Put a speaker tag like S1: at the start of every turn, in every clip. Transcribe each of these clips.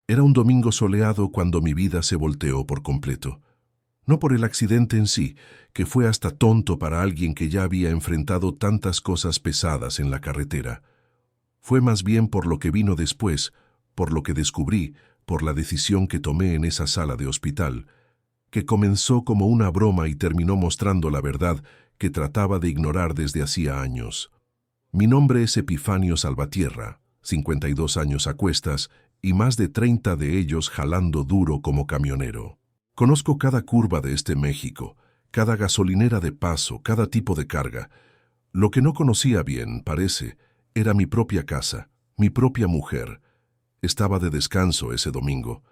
S1: Era un domingo soleado cuando mi vida se volteó por completo. No por el accidente en sí, que fue hasta tonto para alguien que ya había enfrentado tantas cosas pesadas en la carretera. Fue más bien por lo que vino después, por lo que descubrí, por la decisión que tomé en esa sala de hospital, que comenzó como una broma y terminó mostrando la verdad que trataba de ignorar desde hacía años. Mi nombre es Epifanio Salvatierra, 52 años a cuestas y más de 30 de ellos jalando duro como camionero. Conozco cada curva de este México, cada gasolinera de paso, cada tipo de carga. Lo que no conocía bien, parece, era mi propia casa, mi propia mujer. Estaba de descanso ese domingo.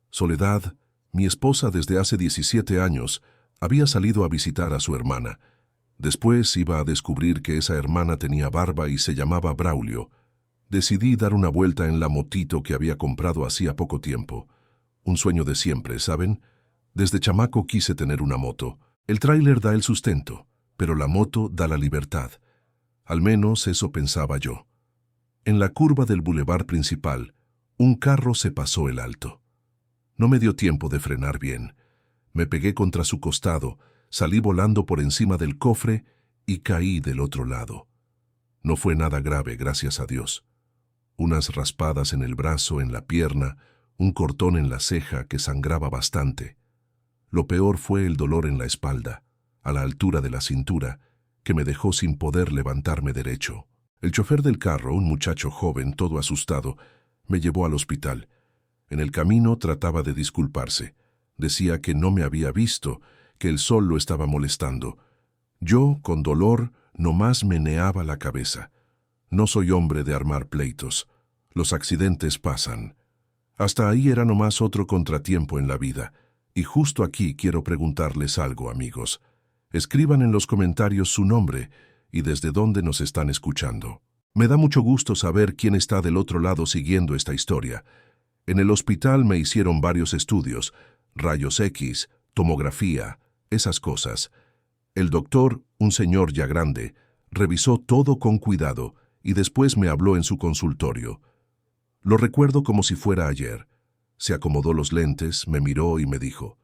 S1: Soledad, mi esposa desde hace 17 años, había salido a visitar a su hermana. Después iba a descubrir que esa hermana tenía barba y se llamaba Braulio. Decidí dar una vuelta en la motito que había comprado hacía poco tiempo. Un sueño de siempre, ¿saben? Desde chamaco quise tener una moto. El tráiler da el sustento, pero la moto da la libertad. Al menos eso pensaba yo. En la curva del bulevar principal, un carro se pasó el alto. No me dio tiempo de frenar bien. Me pegué contra su costado, salí volando por encima del cofre y caí del otro lado. No fue nada grave, gracias a Dios. Unas raspadas en el brazo, en la pierna, un cortón en la ceja que sangraba bastante. Lo peor fue el dolor en la espalda, a la altura de la cintura, que me dejó sin poder levantarme derecho. El chofer del carro, un muchacho joven, todo asustado, me llevó al hospital. En el camino trataba de disculparse. Decía que no me había visto, que el sol lo estaba molestando. Yo, con dolor, nomás meneaba la cabeza. No soy hombre de armar pleitos. Los accidentes pasan. Hasta ahí era nomás otro contratiempo en la vida. Y justo aquí quiero preguntarles algo, amigos. Escriban en los comentarios su nombre y desde dónde nos están escuchando. Me da mucho gusto saber quién está del otro lado siguiendo esta historia. En el hospital me hicieron varios estudios, rayos X, tomografía, esas cosas. El doctor, un señor ya grande, revisó todo con cuidado y después me habló en su consultorio. Lo recuerdo como si fuera ayer. Se acomodó los lentes, me miró y me dijo: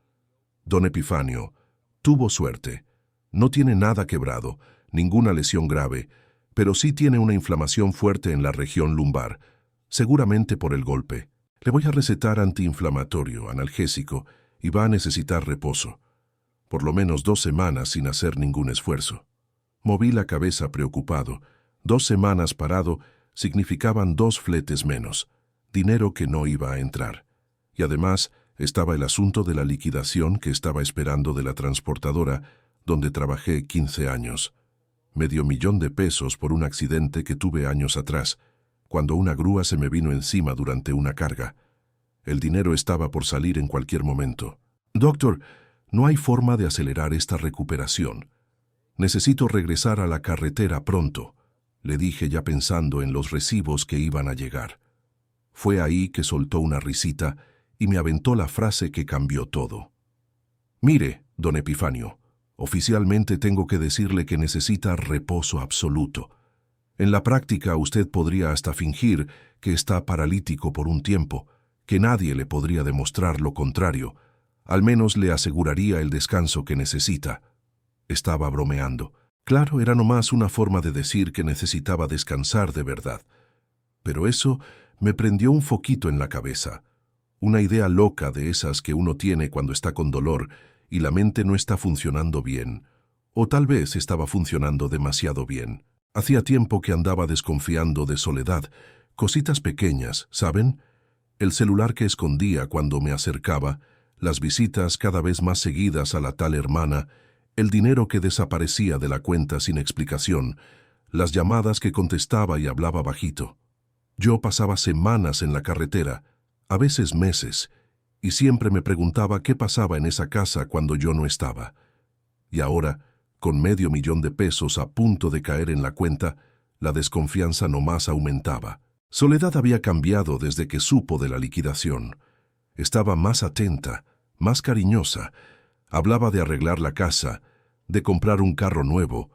S1: «Don Epifanio, tuvo suerte. No tiene nada quebrado, ninguna lesión grave, pero sí tiene una inflamación fuerte en la región lumbar, seguramente por el golpe. Le voy a recetar antiinflamatorio, analgésico, y va a necesitar reposo. Por lo menos 2 semanas sin hacer ningún esfuerzo». Moví la cabeza preocupado. 2 semanas parado significaban 2 fletes menos, dinero que no iba a entrar. Y además estaba el asunto de la liquidación que estaba esperando de la transportadora donde trabajé 15 años. $500,000 por un accidente que tuve años atrás, cuando una grúa se me vino encima durante una carga. El dinero estaba por salir en cualquier momento. «Doctor, no hay forma de acelerar esta recuperación. Necesito regresar a la carretera pronto», le dije ya pensando en los recibos que iban a llegar. Fue ahí que soltó una risita y me aventó la frase que cambió todo. «Mire, don Epifanio, oficialmente tengo que decirle que necesita reposo absoluto. En la práctica usted podría hasta fingir que está paralítico por un tiempo, que nadie le podría demostrar lo contrario. Al menos le aseguraría el descanso que necesita». Estaba bromeando. Claro, era nomás una forma de decir que necesitaba descansar de verdad. Pero eso me prendió un foquito en la cabeza. Una idea loca de esas que uno tiene cuando está con dolor y la mente no está funcionando bien. O tal vez estaba funcionando demasiado bien. Hacía tiempo que andaba desconfiando de Soledad. Cositas pequeñas, ¿saben? El celular que escondía cuando me acercaba, las visitas cada vez más seguidas a la tal hermana, el dinero que desaparecía de la cuenta sin explicación, las llamadas que contestaba y hablaba bajito. Yo pasaba semanas en la carretera, a veces meses, y siempre me preguntaba qué pasaba en esa casa cuando yo no estaba. Y ahora, con $500,000 a punto de caer en la cuenta, la desconfianza nomás aumentaba. Soledad había cambiado desde que supo de la liquidación. Estaba más atenta, más cariñosa. Hablaba de arreglar la casa, de comprar un carro nuevo,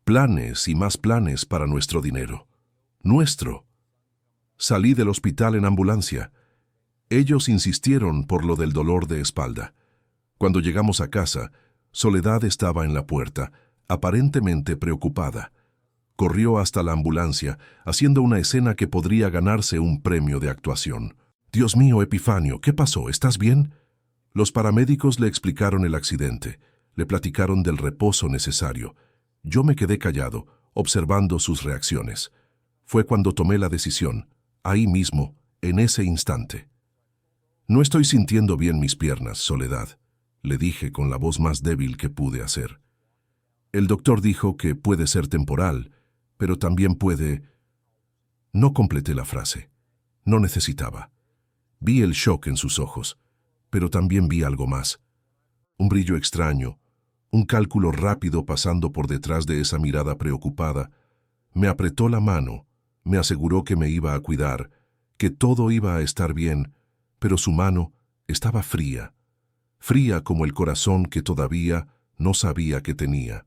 S1: planes y más planes para nuestro dinero. Nuestro. Salí del hospital en ambulancia. Ellos insistieron por lo del dolor de espalda. Cuando llegamos a casa, Soledad estaba en la puerta, aparentemente preocupada. Corrió hasta la ambulancia, haciendo una escena que podría ganarse un premio de actuación. «Dios mío, Epifanio, ¿qué pasó? ¿Estás bien?» Los paramédicos le explicaron el accidente, le platicaron del reposo necesario. Yo me quedé callado, observando sus reacciones. Fue cuando tomé la decisión, ahí mismo, en ese instante. «No estoy sintiendo bien mis piernas, Soledad», le dije con la voz más débil que pude hacer. El doctor dijo que puede ser temporal, pero también puede... No completé la frase. No necesitaba. Vi el shock en sus ojos, pero también vi algo más. Un brillo extraño, un cálculo rápido pasando por detrás de esa mirada preocupada. Me apretó la mano, me aseguró que me iba a cuidar, que todo iba a estar bien, pero su mano estaba fría, fría como el corazón que todavía no sabía que tenía.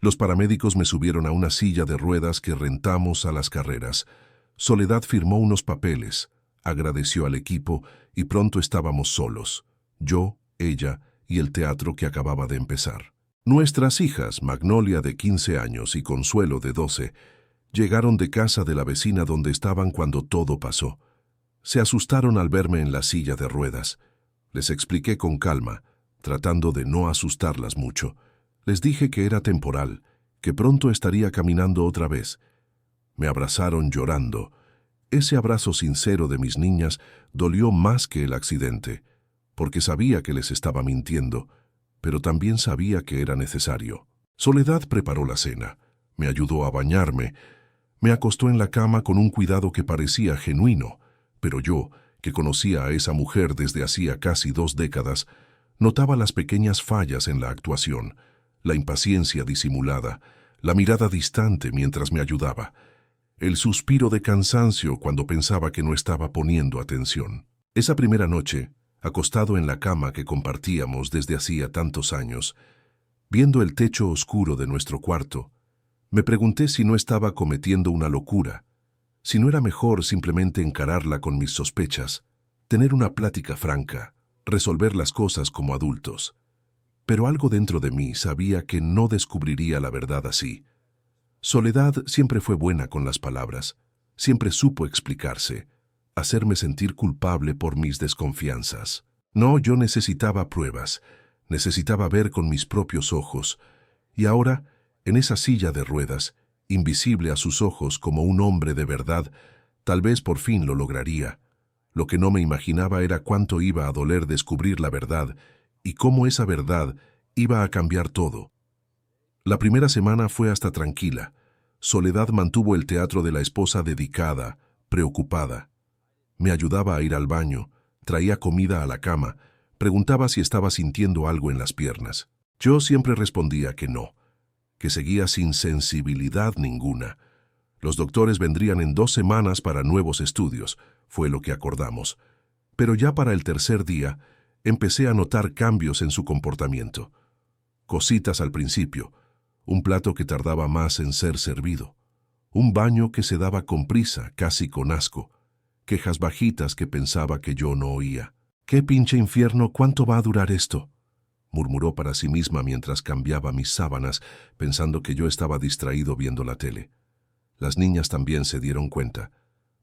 S1: Los paramédicos me subieron a una silla de ruedas que rentamos a las carreras. Soledad firmó unos papeles, agradeció al equipo y pronto estábamos solos, yo, ella y el teatro que acababa de empezar. Nuestras hijas, Magnolia de 15 años y Consuelo de 12, llegaron de casa de la vecina donde estaban cuando todo pasó. Se asustaron al verme en la silla de ruedas. Les expliqué con calma, tratando de no asustarlas mucho. Les dije que era temporal, que pronto estaría caminando otra vez. Me abrazaron llorando. Ese abrazo sincero de mis niñas dolió más que el accidente, porque sabía que les estaba mintiendo, pero también sabía que era necesario. Soledad preparó la cena, me ayudó a bañarme, me acostó en la cama con un cuidado que parecía genuino, pero yo, que conocía a esa mujer desde hacía casi 2 décadas, notaba las pequeñas fallas en la actuación, la impaciencia disimulada, la mirada distante mientras me ayudaba, el suspiro de cansancio cuando pensaba que no estaba poniendo atención. Esa primera noche, acostado en la cama que compartíamos desde hacía tantos años, viendo el techo oscuro de nuestro cuarto, me pregunté si no estaba cometiendo una locura, si no era mejor simplemente encararla con mis sospechas, tener una plática franca, resolver las cosas como adultos. Pero algo dentro de mí sabía que no descubriría la verdad así. Soledad siempre fue buena con las palabras, siempre supo explicarse, hacerme sentir culpable por mis desconfianzas. No, yo necesitaba pruebas, necesitaba ver con mis propios ojos, y ahora, en esa silla de ruedas, invisible a sus ojos como un hombre de verdad, tal vez por fin lo lograría. Lo que no me imaginaba era cuánto iba a doler descubrir la verdad y cómo esa verdad iba a cambiar todo. La primera semana fue hasta tranquila. Soledad mantuvo el teatro de la esposa dedicada, preocupada. Me ayudaba a ir al baño, traía comida a la cama, preguntaba si estaba sintiendo algo en las piernas. Yo siempre respondía que no, que seguía sin sensibilidad ninguna. Los doctores vendrían en 2 semanas para nuevos estudios, fue lo que acordamos. Pero ya para el tercer día, empecé a notar cambios en su comportamiento. Cositas al principio, un plato que tardaba más en ser servido, un baño que se daba con prisa, casi con asco, quejas bajitas que pensaba que yo no oía. «¿Qué pinche infierno? ¿Cuánto va a durar esto?», murmuró para sí misma mientras cambiaba mis sábanas, pensando que yo estaba distraído viendo la tele. Las niñas también se dieron cuenta.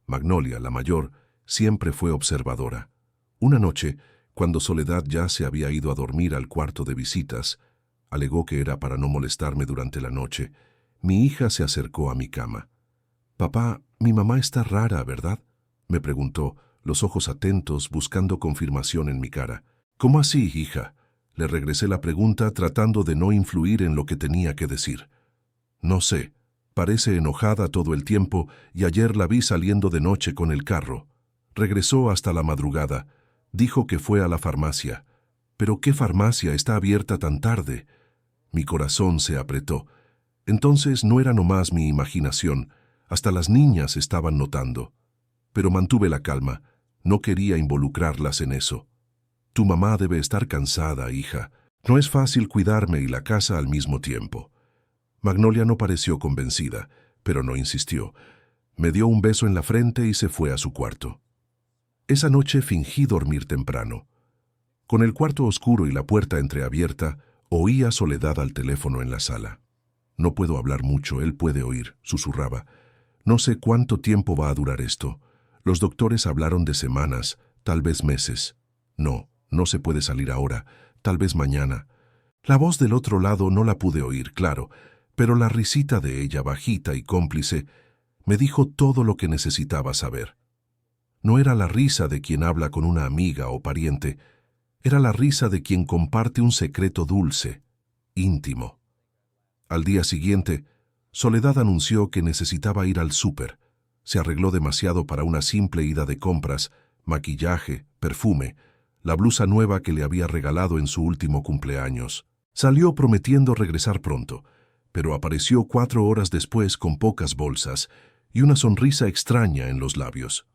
S1: Magnolia, la mayor, siempre fue observadora. Una noche, cuando Soledad ya se había ido a dormir al cuarto de visitas, alegó que era para no molestarme durante la noche. Mi hija se acercó a mi cama. «Papá, mi mamá está rara, ¿verdad?», me preguntó, los ojos atentos buscando confirmación en mi cara. «¿Cómo así, hija?», le regresé la pregunta tratando de no influir en lo que tenía que decir. «No sé, parece enojada todo el tiempo y ayer la vi saliendo de noche con el carro. Regresó hasta la madrugada. Dijo que fue a la farmacia. ¿Pero qué farmacia está abierta tan tarde?». Mi corazón se apretó. Entonces no era nomás mi imaginación, hasta las niñas estaban notando. Pero mantuve la calma, no quería involucrarlas en eso. «Tu mamá debe estar cansada, hija. No es fácil cuidarme y la casa al mismo tiempo». Magnolia no pareció convencida, pero no insistió. Me dio un beso en la frente y se fue a su cuarto. Esa noche fingí dormir temprano. Con el cuarto oscuro y la puerta entreabierta, oí a Soledad al teléfono en la sala. «No puedo hablar mucho, él puede oír», susurraba. «No sé cuánto tiempo va a durar esto. Los doctores hablaron de semanas, tal vez meses. No, no se puede salir ahora, tal vez mañana». La voz del otro lado no la pude oír, claro, pero la risita de ella, bajita y cómplice, me dijo todo lo que necesitaba saber. No era la risa de quien habla con una amiga o pariente, era la risa de quien comparte un secreto dulce, íntimo. Al día siguiente, Soledad anunció que necesitaba ir al súper. Se arregló demasiado para una simple ida de compras, maquillaje, perfume, la blusa nueva que le había regalado en su último cumpleaños. Salió prometiendo regresar pronto, pero apareció 4 horas después con pocas bolsas y una sonrisa extraña en los labios.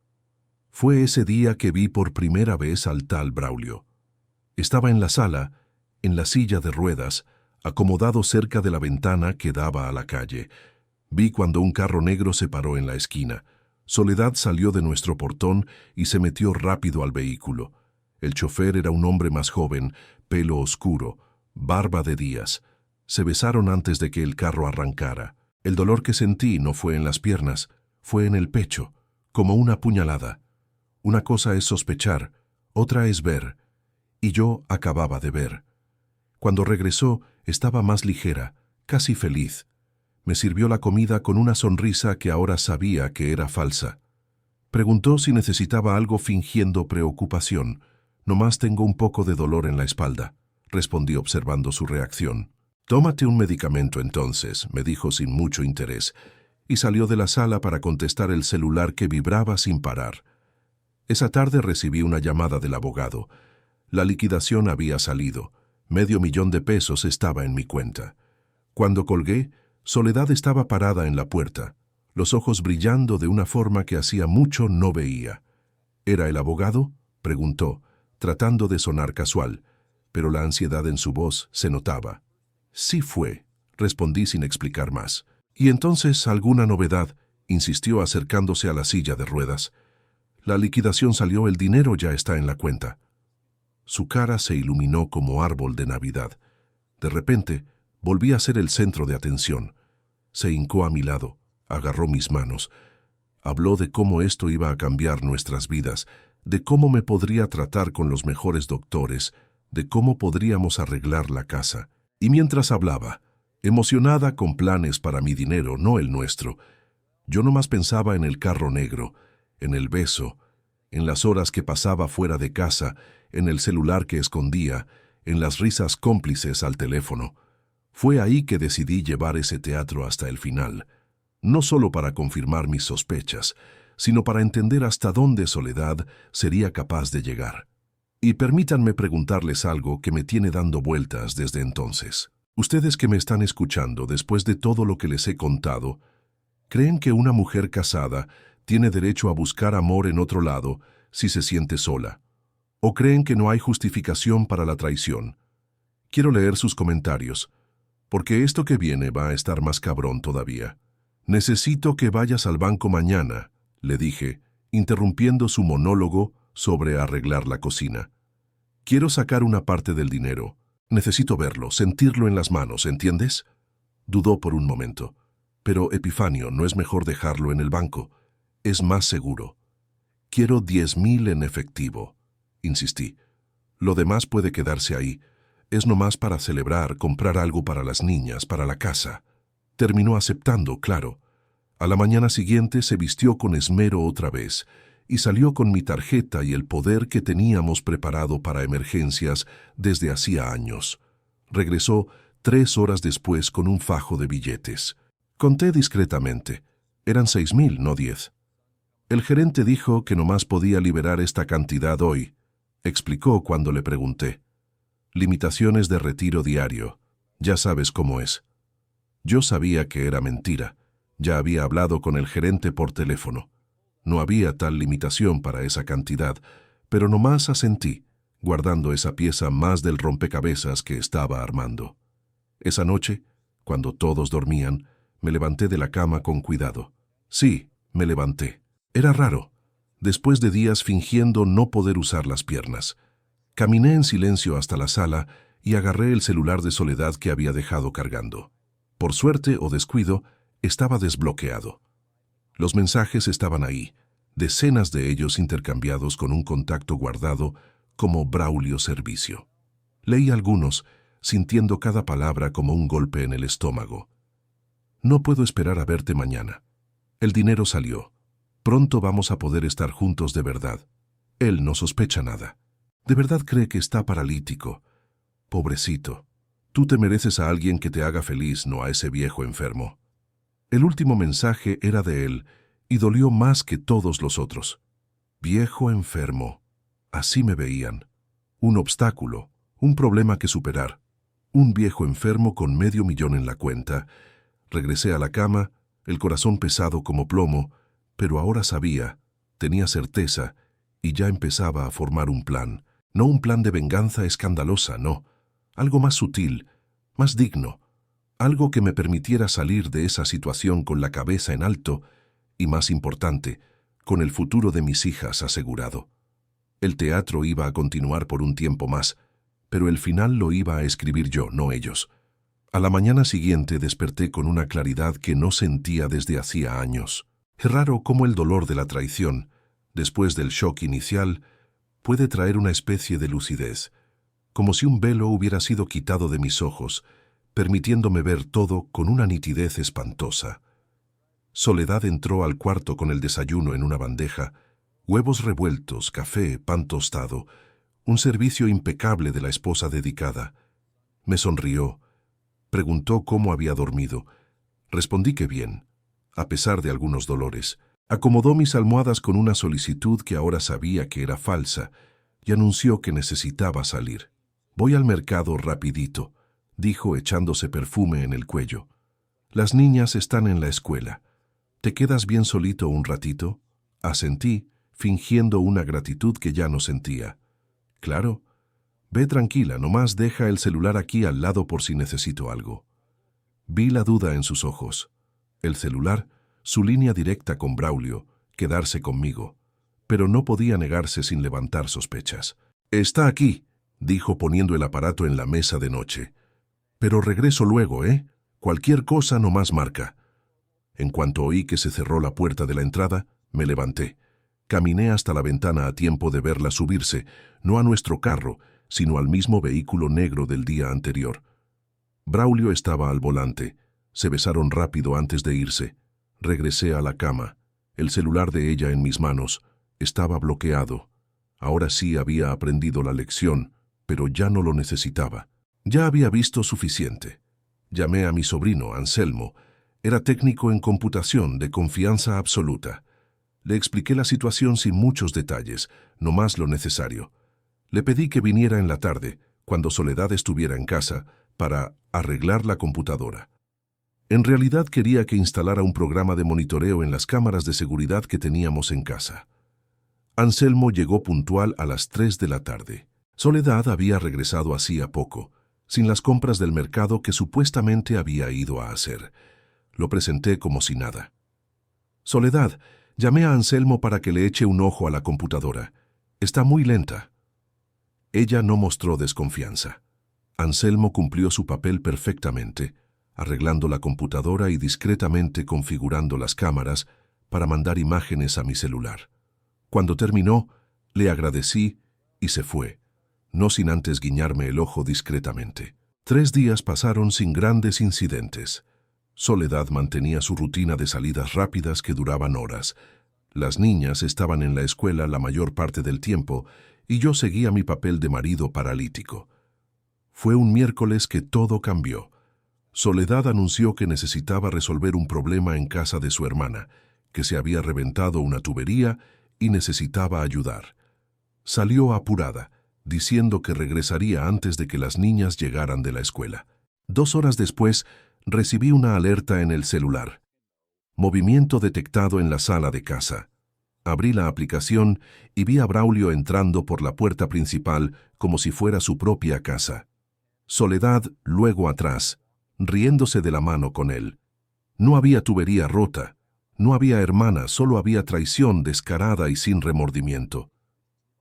S1: Fue ese día que vi por primera vez al tal Braulio. Estaba en la sala, en la silla de ruedas, acomodado cerca de la ventana que daba a la calle. Vi cuando un carro negro se paró en la esquina. Soledad salió de nuestro portón y se metió rápido al vehículo. El chofer era un hombre más joven, pelo oscuro, barba de días. Se besaron antes de que el carro arrancara. El dolor que sentí no fue en las piernas, fue en el pecho, como una puñalada. Una cosa es sospechar, otra es ver. Y yo acababa de ver. Cuando regresó, estaba más ligera, casi feliz. Me sirvió la comida con una sonrisa que ahora sabía que era falsa. Preguntó si necesitaba algo fingiendo preocupación. «Nomás tengo un poco de dolor en la espalda», respondí observando su reacción. «Tómate un medicamento entonces», me dijo sin mucho interés, y salió de la sala para contestar el celular que vibraba sin parar. Esa tarde recibí una llamada del abogado. La liquidación había salido. $500,000 estaba en mi cuenta. Cuando colgué, Soledad estaba parada en la puerta, los ojos brillando de una forma que hacía mucho no veía. «¿Era el abogado?», preguntó, tratando de sonar casual, pero la ansiedad en su voz se notaba. «Sí fue», respondí sin explicar más. «¿Y entonces alguna novedad?», insistió acercándose a la silla de ruedas. «La liquidación salió, el dinero ya está en la cuenta». Su cara se iluminó como árbol de Navidad. De repente, volví a ser el centro de atención. Se hincó a mi lado, agarró mis manos. Habló de cómo esto iba a cambiar nuestras vidas, de cómo me podría tratar con los mejores doctores, de cómo podríamos arreglar la casa. Y mientras hablaba, emocionada con planes para mi dinero, no el nuestro, yo nomás pensaba en el carro negro, en el beso, en las horas que pasaba fuera de casa, en el celular que escondía, en las risas cómplices al teléfono. Fue ahí que decidí llevar ese teatro hasta el final, no solo para confirmar mis sospechas, sino para entender hasta dónde Soledad sería capaz de llegar. Y permítanme preguntarles algo que me tiene dando vueltas desde entonces. Ustedes que me están escuchando después de todo lo que les he contado, ¿creen que una mujer casada tiene derecho a buscar amor en otro lado si se siente sola? ¿O creen que no hay justificación para la traición? Quiero leer sus comentarios, porque esto que viene va a estar más cabrón todavía. «Necesito que vayas al banco mañana», le dije, interrumpiendo su monólogo sobre arreglar la cocina. «Quiero sacar una parte del dinero. Necesito verlo, sentirlo en las manos, ¿entiendes?». Dudó por un momento. «Pero, Epifanio, ¿no es mejor dejarlo en el banco? Es más seguro». «Quiero 10,000 en efectivo», insistí. «Lo demás puede quedarse ahí. Es nomás para celebrar, comprar algo para las niñas, para la casa». Terminó aceptando, claro. A la mañana siguiente se vistió con esmero otra vez y salió con mi tarjeta y el poder que teníamos preparado para emergencias desde hacía años. Regresó 3 horas después con un fajo de billetes. Conté discretamente. Eran 6,000, no 10. «El gerente dijo que nomás podía liberar esta cantidad hoy», explicó cuando le pregunté. «Limitaciones de retiro diario. Ya sabes cómo es». Yo sabía que era mentira. Ya había hablado con el gerente por teléfono. No había tal limitación para esa cantidad, pero nomás asentí, guardando esa pieza más del rompecabezas que estaba armando. Esa noche, cuando todos dormían, me levanté de la cama con cuidado. Sí, me levanté. Era raro. después de días fingiendo no poder usar las piernas. Caminé en silencio hasta la sala y agarré el celular de Soledad que había dejado cargando. Por suerte o descuido, estaba desbloqueado. Los mensajes estaban ahí, decenas de ellos intercambiados con un contacto guardado como Braulio Servicio. Leí algunos, sintiendo cada palabra como un golpe en el estómago. No puedo esperar a verte mañana. El dinero salió. Pronto vamos a poder estar juntos de verdad. Él no sospecha nada. De verdad cree que está paralítico. Pobrecito. Tú te mereces a alguien que te haga feliz, no a ese viejo enfermo. El último mensaje era de él y dolió más que todos los otros. Viejo enfermo. Así me veían. Un obstáculo, un problema que superar. Un viejo enfermo con $500,000 en la cuenta. Regresé a la cama, el corazón pesado como plomo, pero ahora sabía, tenía certeza, y ya empezaba a formar un plan. No un plan de venganza escandalosa, no. Algo más sutil, más digno. Algo que me permitiera salir de esa situación con la cabeza en alto y, más importante, con el futuro de mis hijas asegurado. El teatro iba a continuar por un tiempo más, pero el final lo iba a escribir yo, no ellos. A la mañana siguiente desperté con una claridad que no sentía desde hacía años. Es raro cómo el dolor de la traición, después del shock inicial, puede traer una especie de lucidez, como si un velo hubiera sido quitado de mis ojos, permitiéndome ver todo con una nitidez espantosa. Soledad entró al cuarto con el desayuno en una bandeja, huevos revueltos, café, pan tostado, un servicio impecable de la esposa dedicada. Me sonrió, preguntó cómo había dormido. Respondí que bien, a pesar de algunos dolores. Acomodó mis almohadas con una solicitud que ahora sabía que era falsa y anunció que necesitaba salir. «Voy al mercado rapidito», dijo echándose perfume en el cuello. «Las niñas están en la escuela. ¿Te quedas bien solito un ratito?» Asentí, fingiendo una gratitud que ya no sentía. «Claro. Ve tranquila, nomás deja el celular aquí al lado por si necesito algo». Vi la duda en sus ojos. El celular, su línea directa con Braulio, quedarse conmigo, pero no podía negarse sin levantar sospechas. «Está aquí», dijo poniendo el aparato en la mesa de noche. «Pero regreso luego, ¿eh? Cualquier cosa nomás marca». En cuanto oí que se cerró la puerta de la entrada, me levanté. Caminé hasta la ventana a tiempo de verla subirse, no a nuestro carro, sino al mismo vehículo negro del día anterior. Braulio estaba al volante. Se besaron rápido antes de irse. Regresé a la cama. El celular de ella en mis manos. Estaba bloqueado. Ahora sí había aprendido la lección, pero ya no lo necesitaba. Ya había visto suficiente. Llamé a mi sobrino, Anselmo. Era técnico en computación, de confianza absoluta. Le expliqué la situación sin muchos detalles, nomás lo necesario. Le pedí que viniera en la tarde, cuando Soledad estuviera en casa, para arreglar la computadora. En realidad quería que instalara un programa de monitoreo en las cámaras de seguridad que teníamos en casa. Anselmo llegó puntual a las 3 de la tarde. Soledad había regresado hacía poco, sin las compras del mercado que supuestamente había ido a hacer. Lo presenté como si nada. «Soledad, llamé a Anselmo para que le eche un ojo a la computadora. Está muy lenta». Ella no mostró desconfianza. Anselmo cumplió su papel perfectamente, arreglando la computadora y discretamente configurando las cámaras para mandar imágenes a mi celular. Cuando terminó, le agradecí y se fue, no sin antes guiñarme el ojo discretamente. 3 días pasaron sin grandes incidentes. Soledad mantenía su rutina de salidas rápidas que duraban horas. Las niñas estaban en la escuela la mayor parte del tiempo y yo seguía mi papel de marido paralítico. Fue un miércoles que todo cambió. Soledad anunció que necesitaba resolver un problema en casa de su hermana, que se había reventado una tubería y necesitaba ayudar. Salió apurada, diciendo que regresaría antes de que las niñas llegaran de la escuela. 2 horas después, recibí una alerta en el celular. Movimiento detectado en la sala de casa. Abrí la aplicación y vi a Braulio entrando por la puerta principal como si fuera su propia casa. Soledad luego atrás, riéndose de la mano con él. No había tubería rota, No había hermana, solo había traición descarada y sin remordimiento.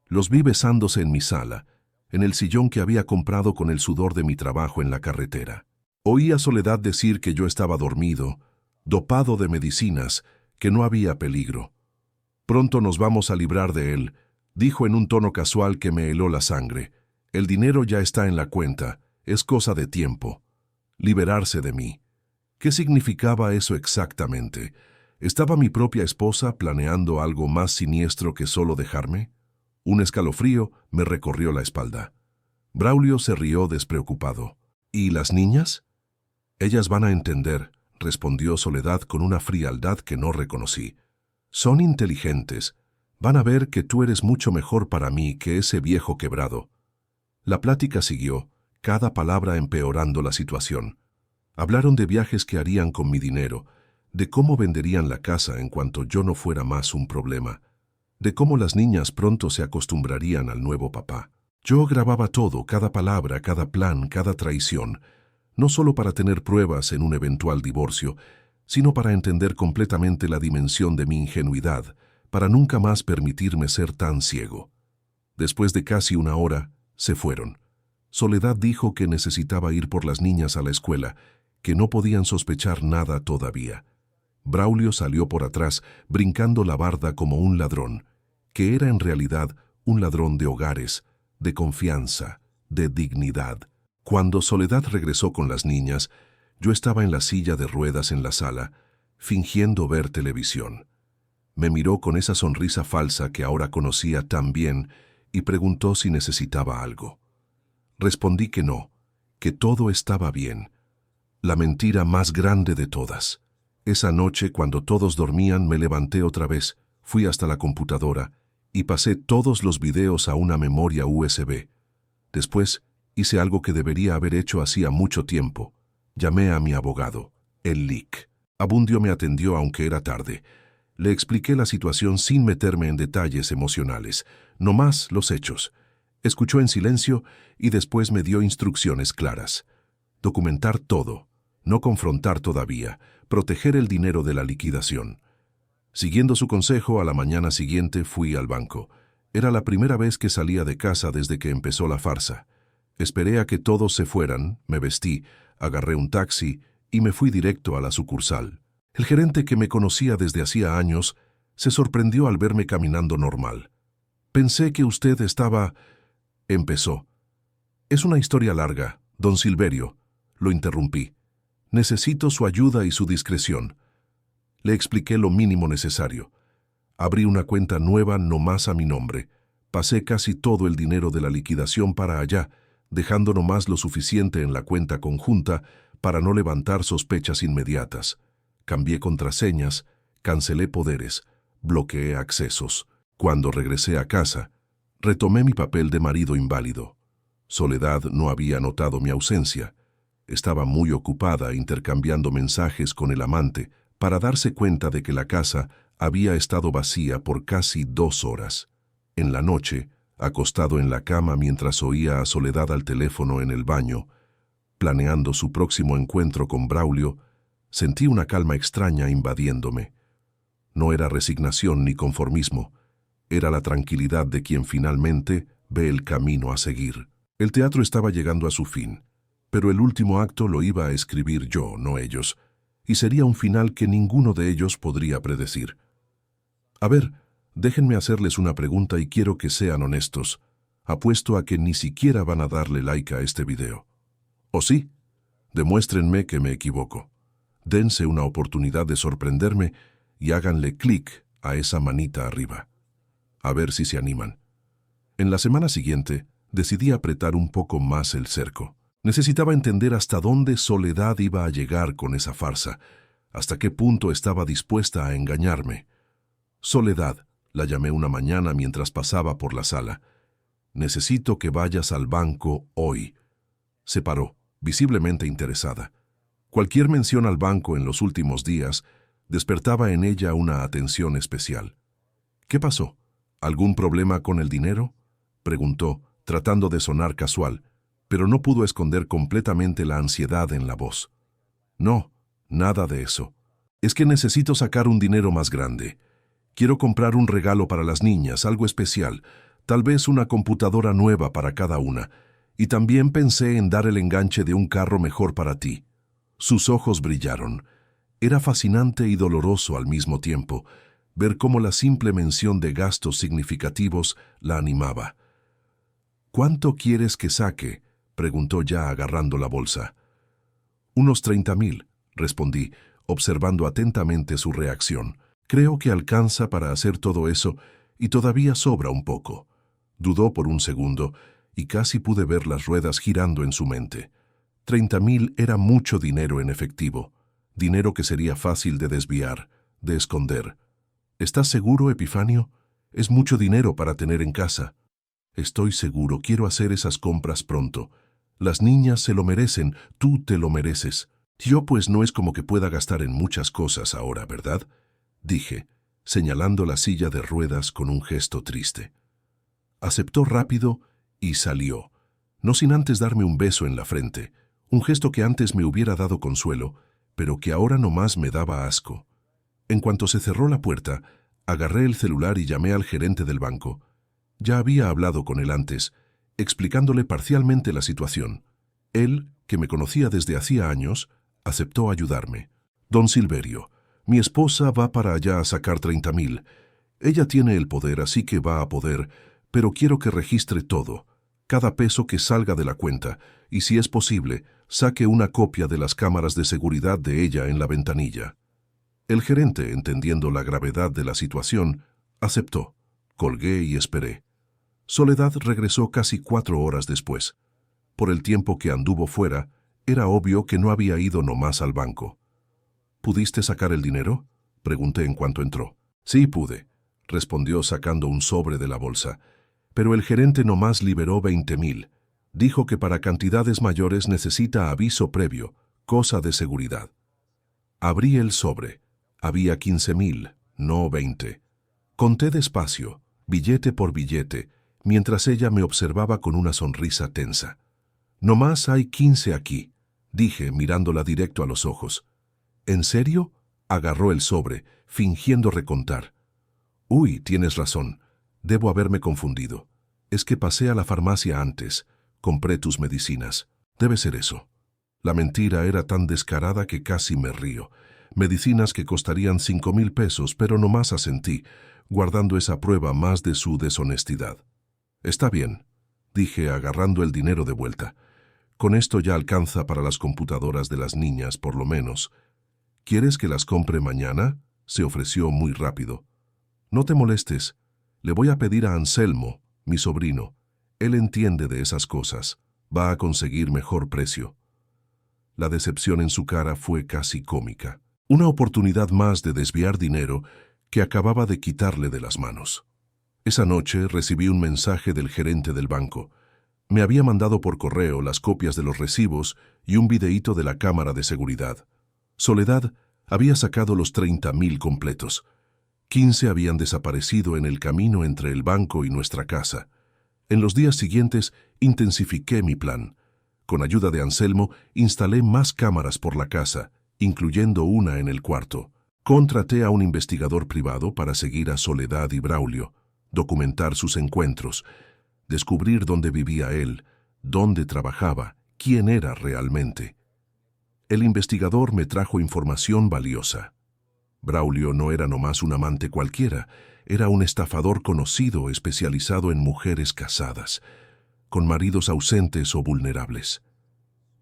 S1: Los vi besándose en mi sala, en el sillón que había comprado con el sudor de mi trabajo en la carretera. Oí a Soledad decir que yo estaba dormido, dopado de medicinas, que no había peligro. Pronto nos vamos a librar de él, dijo en un tono casual que me heló la sangre. El dinero ya está en la cuenta, es cosa de tiempo. Liberarse de mí. ¿Qué significaba eso exactamente? ¿Estaba mi propia esposa planeando algo más siniestro que solo dejarme? Un escalofrío me recorrió la espalda. Braulio se rió despreocupado. ¿Y las niñas? Ellas van a entender, respondió Soledad con una frialdad que no reconocí. Son inteligentes. Van a ver que tú eres mucho mejor para mí que ese viejo quebrado. La plática siguió, cada palabra empeorando la situación. Hablaron de viajes que harían con mi dinero, de cómo venderían la casa en cuanto yo no fuera más un problema, de cómo las niñas pronto se acostumbrarían al nuevo papá. Yo grababa todo, cada palabra, cada plan, cada traición, no solo para tener pruebas en un eventual divorcio, sino para entender completamente la dimensión de mi ingenuidad, para nunca más permitirme ser tan ciego. Después de casi una hora, se fueron. Soledad dijo que necesitaba ir por las niñas a la escuela, que no podían sospechar nada todavía. Braulio salió por atrás, brincando la barda como un ladrón, que era en realidad un ladrón de hogares, de confianza, de dignidad. Cuando Soledad regresó con las niñas, yo estaba en la silla de ruedas en la sala, fingiendo ver televisión. Me miró con esa sonrisa falsa que ahora conocía tan bien y preguntó si necesitaba algo. Respondí que no, que todo estaba bien. La mentira más grande de todas. Esa noche, cuando todos dormían, me levanté otra vez, fui hasta la computadora y pasé todos los videos a una memoria USB. Después, hice algo que debería haber hecho hacía mucho tiempo. Llamé a mi abogado, el LIC. Abundio me atendió aunque era tarde. Le expliqué la situación sin meterme en detalles emocionales, nomás los hechos. Escuchó en silencio y después me dio instrucciones claras. Documentar todo, no confrontar todavía, proteger el dinero de la liquidación. Siguiendo su consejo, a la mañana siguiente fui al banco. Era la primera vez que salía de casa desde que empezó la farsa. Esperé a que todos se fueran, me vestí, agarré un taxi y me fui directo a la sucursal. El gerente, que me conocía desde hacía años, se sorprendió al verme caminando normal. Pensé que usted estaba... Empezó. Es una historia larga, don Silverio. Lo interrumpí. Necesito su ayuda y su discreción. Le expliqué lo mínimo necesario. Abrí una cuenta nueva nomás a mi nombre. Pasé casi todo el dinero de la liquidación para allá, dejando nomás lo suficiente en la cuenta conjunta para no levantar sospechas inmediatas. Cambié contraseñas, cancelé poderes, bloqueé accesos. Cuando regresé a casa, retomé mi papel de marido inválido. Soledad no había notado mi ausencia. Estaba muy ocupada intercambiando mensajes con el amante para darse cuenta de que la casa había estado vacía por casi 2 horas. En la noche, acostado en la cama mientras oía a Soledad al teléfono en el baño, planeando su próximo encuentro con Braulio, sentí una calma extraña invadiéndome. No era resignación ni conformismo, era la tranquilidad de quien finalmente ve el camino a seguir. El teatro estaba llegando a su fin, pero el último acto lo iba a escribir yo, no ellos, y sería un final que ninguno de ellos podría predecir. A ver, déjenme hacerles una pregunta y quiero que sean honestos. Apuesto a que ni siquiera van a darle like a este video. ¿O sí? Demuéstrenme que me equivoco. Dense una oportunidad de sorprenderme y háganle clic a esa manita arriba. A ver si se animan. En la semana siguiente, decidí apretar un poco más el cerco. Necesitaba entender hasta dónde Soledad iba a llegar con esa farsa, hasta qué punto estaba dispuesta a engañarme. Soledad, la llamé una mañana mientras pasaba por la sala. Necesito que vayas al banco hoy. Se paró, visiblemente interesada. Cualquier mención al banco en los últimos días despertaba en ella una atención especial. ¿Qué pasó? ¿Algún problema con el dinero?, preguntó, tratando de sonar casual, pero no pudo esconder completamente la ansiedad en la voz. No, nada de eso. Es que necesito sacar un dinero más grande. Quiero comprar un regalo para las niñas, algo especial, tal vez una computadora nueva para cada una. Y también pensé en dar el enganche de un carro mejor para ti. Sus ojos brillaron. Era fascinante y doloroso al mismo tiempo ver cómo la simple mención de gastos significativos la animaba. «¿Cuánto quieres que saque?», preguntó ya agarrando la bolsa. «Unos 30.000», respondí, observando atentamente su reacción. «Creo que alcanza para hacer todo eso y todavía sobra un poco». Dudó por un segundo y casi pude ver las ruedas girando en su mente. 30.000 era mucho dinero en efectivo, dinero que sería fácil de desviar, de esconder. «¿Estás seguro, Epifanio? Es mucho dinero para tener en casa». «Estoy seguro, quiero hacer esas compras pronto. Las niñas se lo merecen, tú te lo mereces. Yo pues no es como que pueda gastar en muchas cosas ahora, ¿verdad?», dije, señalando la silla de ruedas con un gesto triste. Aceptó rápido y salió, no sin antes darme un beso en la frente, un gesto que antes me hubiera dado consuelo, pero que ahora nomás me daba asco. En cuanto se cerró la puerta, agarré el celular y llamé al gerente del banco. Ya había hablado con él antes, explicándole parcialmente la situación. Él, que me conocía desde hacía años, aceptó ayudarme. «Don Silverio, mi esposa va para allá a sacar 30.000. Ella tiene el poder, así que va a poder, pero quiero que registre todo, cada peso que salga de la cuenta, y si es posible, saque una copia de las cámaras de seguridad de ella en la ventanilla». El gerente, entendiendo la gravedad de la situación, aceptó. Colgué y esperé. Soledad regresó casi 4 horas después. Por el tiempo que anduvo fuera, era obvio que no había ido nomás al banco. «¿Pudiste sacar el dinero?», pregunté en cuanto entró. «Sí, pude», respondió sacando un sobre de la bolsa. «Pero el gerente nomás liberó 20.000. Dijo que para cantidades mayores necesita aviso previo, cosa de seguridad». Abrí el sobre. Había 15.000, no 20. Conté despacio, billete por billete, mientras ella me observaba con una sonrisa tensa. «Nomás hay 15 aquí», dije mirándola directo a los ojos. «¿En serio?», agarró el sobre, fingiendo recontar. «Uy, tienes razón. Debo haberme confundido. Es que pasé a la farmacia antes. Compré tus medicinas. Debe ser eso». La mentira era tan descarada que casi me río. Medicinas que costarían 5.000 pesos, pero nomás asentí, guardando esa prueba más de su deshonestidad. «Está bien», dije agarrando el dinero de vuelta. «Con esto ya alcanza para las computadoras de las niñas, por lo menos». «¿Quieres que las compre mañana?», se ofreció muy rápido. «No te molestes. Le voy a pedir a Anselmo, mi sobrino. Él entiende de esas cosas. Va a conseguir mejor precio». La decepción en su cara fue casi cómica. Una oportunidad más de desviar dinero que acababa de quitarle de las manos. Esa noche recibí un mensaje del gerente del banco. Me había mandado por correo las copias de los recibos y un videíto de la cámara de seguridad. Soledad había sacado los 30.000 completos. 15 habían desaparecido en el camino entre el banco y nuestra casa. En los días siguientes intensifiqué mi plan. Con ayuda de Anselmo instalé más cámaras por la casa, incluyendo una en el cuarto. Contraté a un investigador privado para seguir a Soledad y Braulio, documentar sus encuentros, descubrir dónde vivía él, dónde trabajaba, quién era realmente. El investigador me trajo información valiosa. Braulio no era nomás un amante cualquiera, era un estafador conocido especializado en mujeres casadas, con maridos ausentes o vulnerables.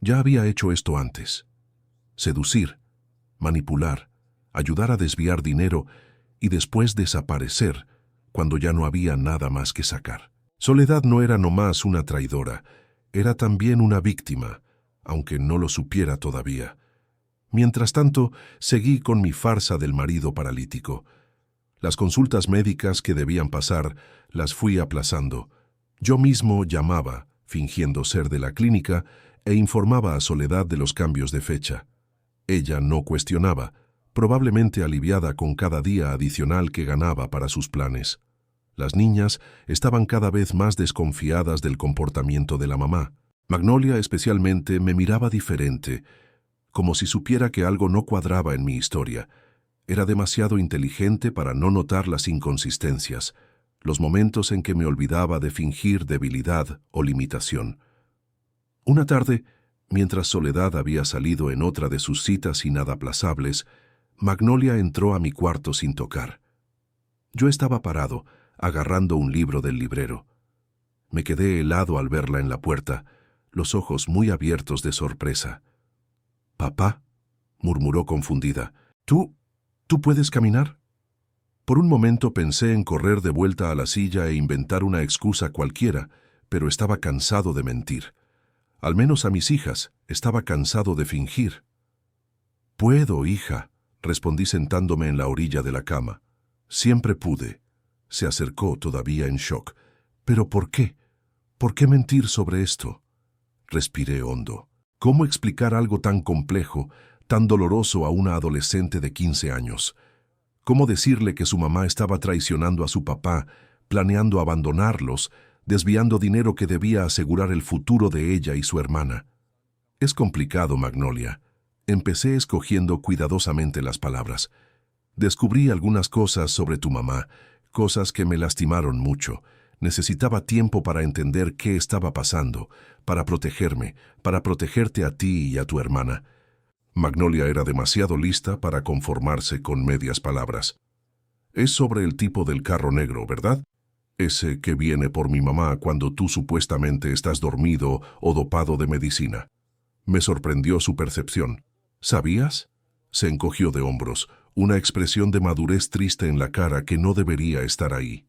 S1: Ya había hecho esto antes. Seducir, manipular, ayudar a desviar dinero y después desaparecer cuando ya no había nada más que sacar. Soledad no era nomás una traidora, era también una víctima, aunque no lo supiera todavía. Mientras tanto, seguí con mi farsa del marido paralítico. Las consultas médicas que debían pasar las fui aplazando. Yo mismo llamaba, fingiendo ser de la clínica, e informaba a Soledad de los cambios de fecha. Ella no cuestionaba, probablemente aliviada con cada día adicional que ganaba para sus planes. Las niñas estaban cada vez más desconfiadas del comportamiento de la mamá. Magnolia especialmente me miraba diferente, como si supiera que algo no cuadraba en mi historia, Era demasiado inteligente para no notar las inconsistencias, los momentos en que me olvidaba de fingir debilidad o limitación. Una tarde, mientras Soledad había salido en otra de sus citas inaplazables, Magnolia entró a mi cuarto sin tocar. Yo estaba parado, agarrando un libro del librero. Me quedé helado al verla en la puerta, los ojos muy abiertos de sorpresa. «¿Papá?», murmuró confundida. ¿Tú puedes caminar?» Por un momento pensé en correr de vuelta a la silla e inventar una excusa cualquiera, pero estaba cansado de mentir. Al menos a mis hijas, estaba cansado de fingir. «Puedo, hija», respondí sentándome en la orilla de la cama. «Siempre pude». Se acercó todavía en shock. «¿Pero por qué? ¿Por qué mentir sobre esto?» Respiré hondo. ¿Cómo explicar algo tan complejo, tan doloroso a una adolescente de 15 años? ¿Cómo decirle que su mamá estaba traicionando a su papá, planeando abandonarlos, desviando dinero que debía asegurar el futuro de ella y su hermana? Es complicado, Magnolia. Empecé escogiendo cuidadosamente las palabras. Descubrí algunas cosas sobre tu mamá, cosas que me lastimaron mucho. Necesitaba tiempo para entender qué estaba pasando, para protegerme, para protegerte a ti y a tu hermana. Magnolia era demasiado lista para conformarse con medias palabras. Es sobre el tipo del carro negro, ¿verdad? Ese que viene por mi mamá cuando tú supuestamente estás dormido o dopado de medicina. Me sorprendió su percepción. ¿Sabías? Se encogió de hombros, una expresión de madurez triste en la cara que no debería estar ahí.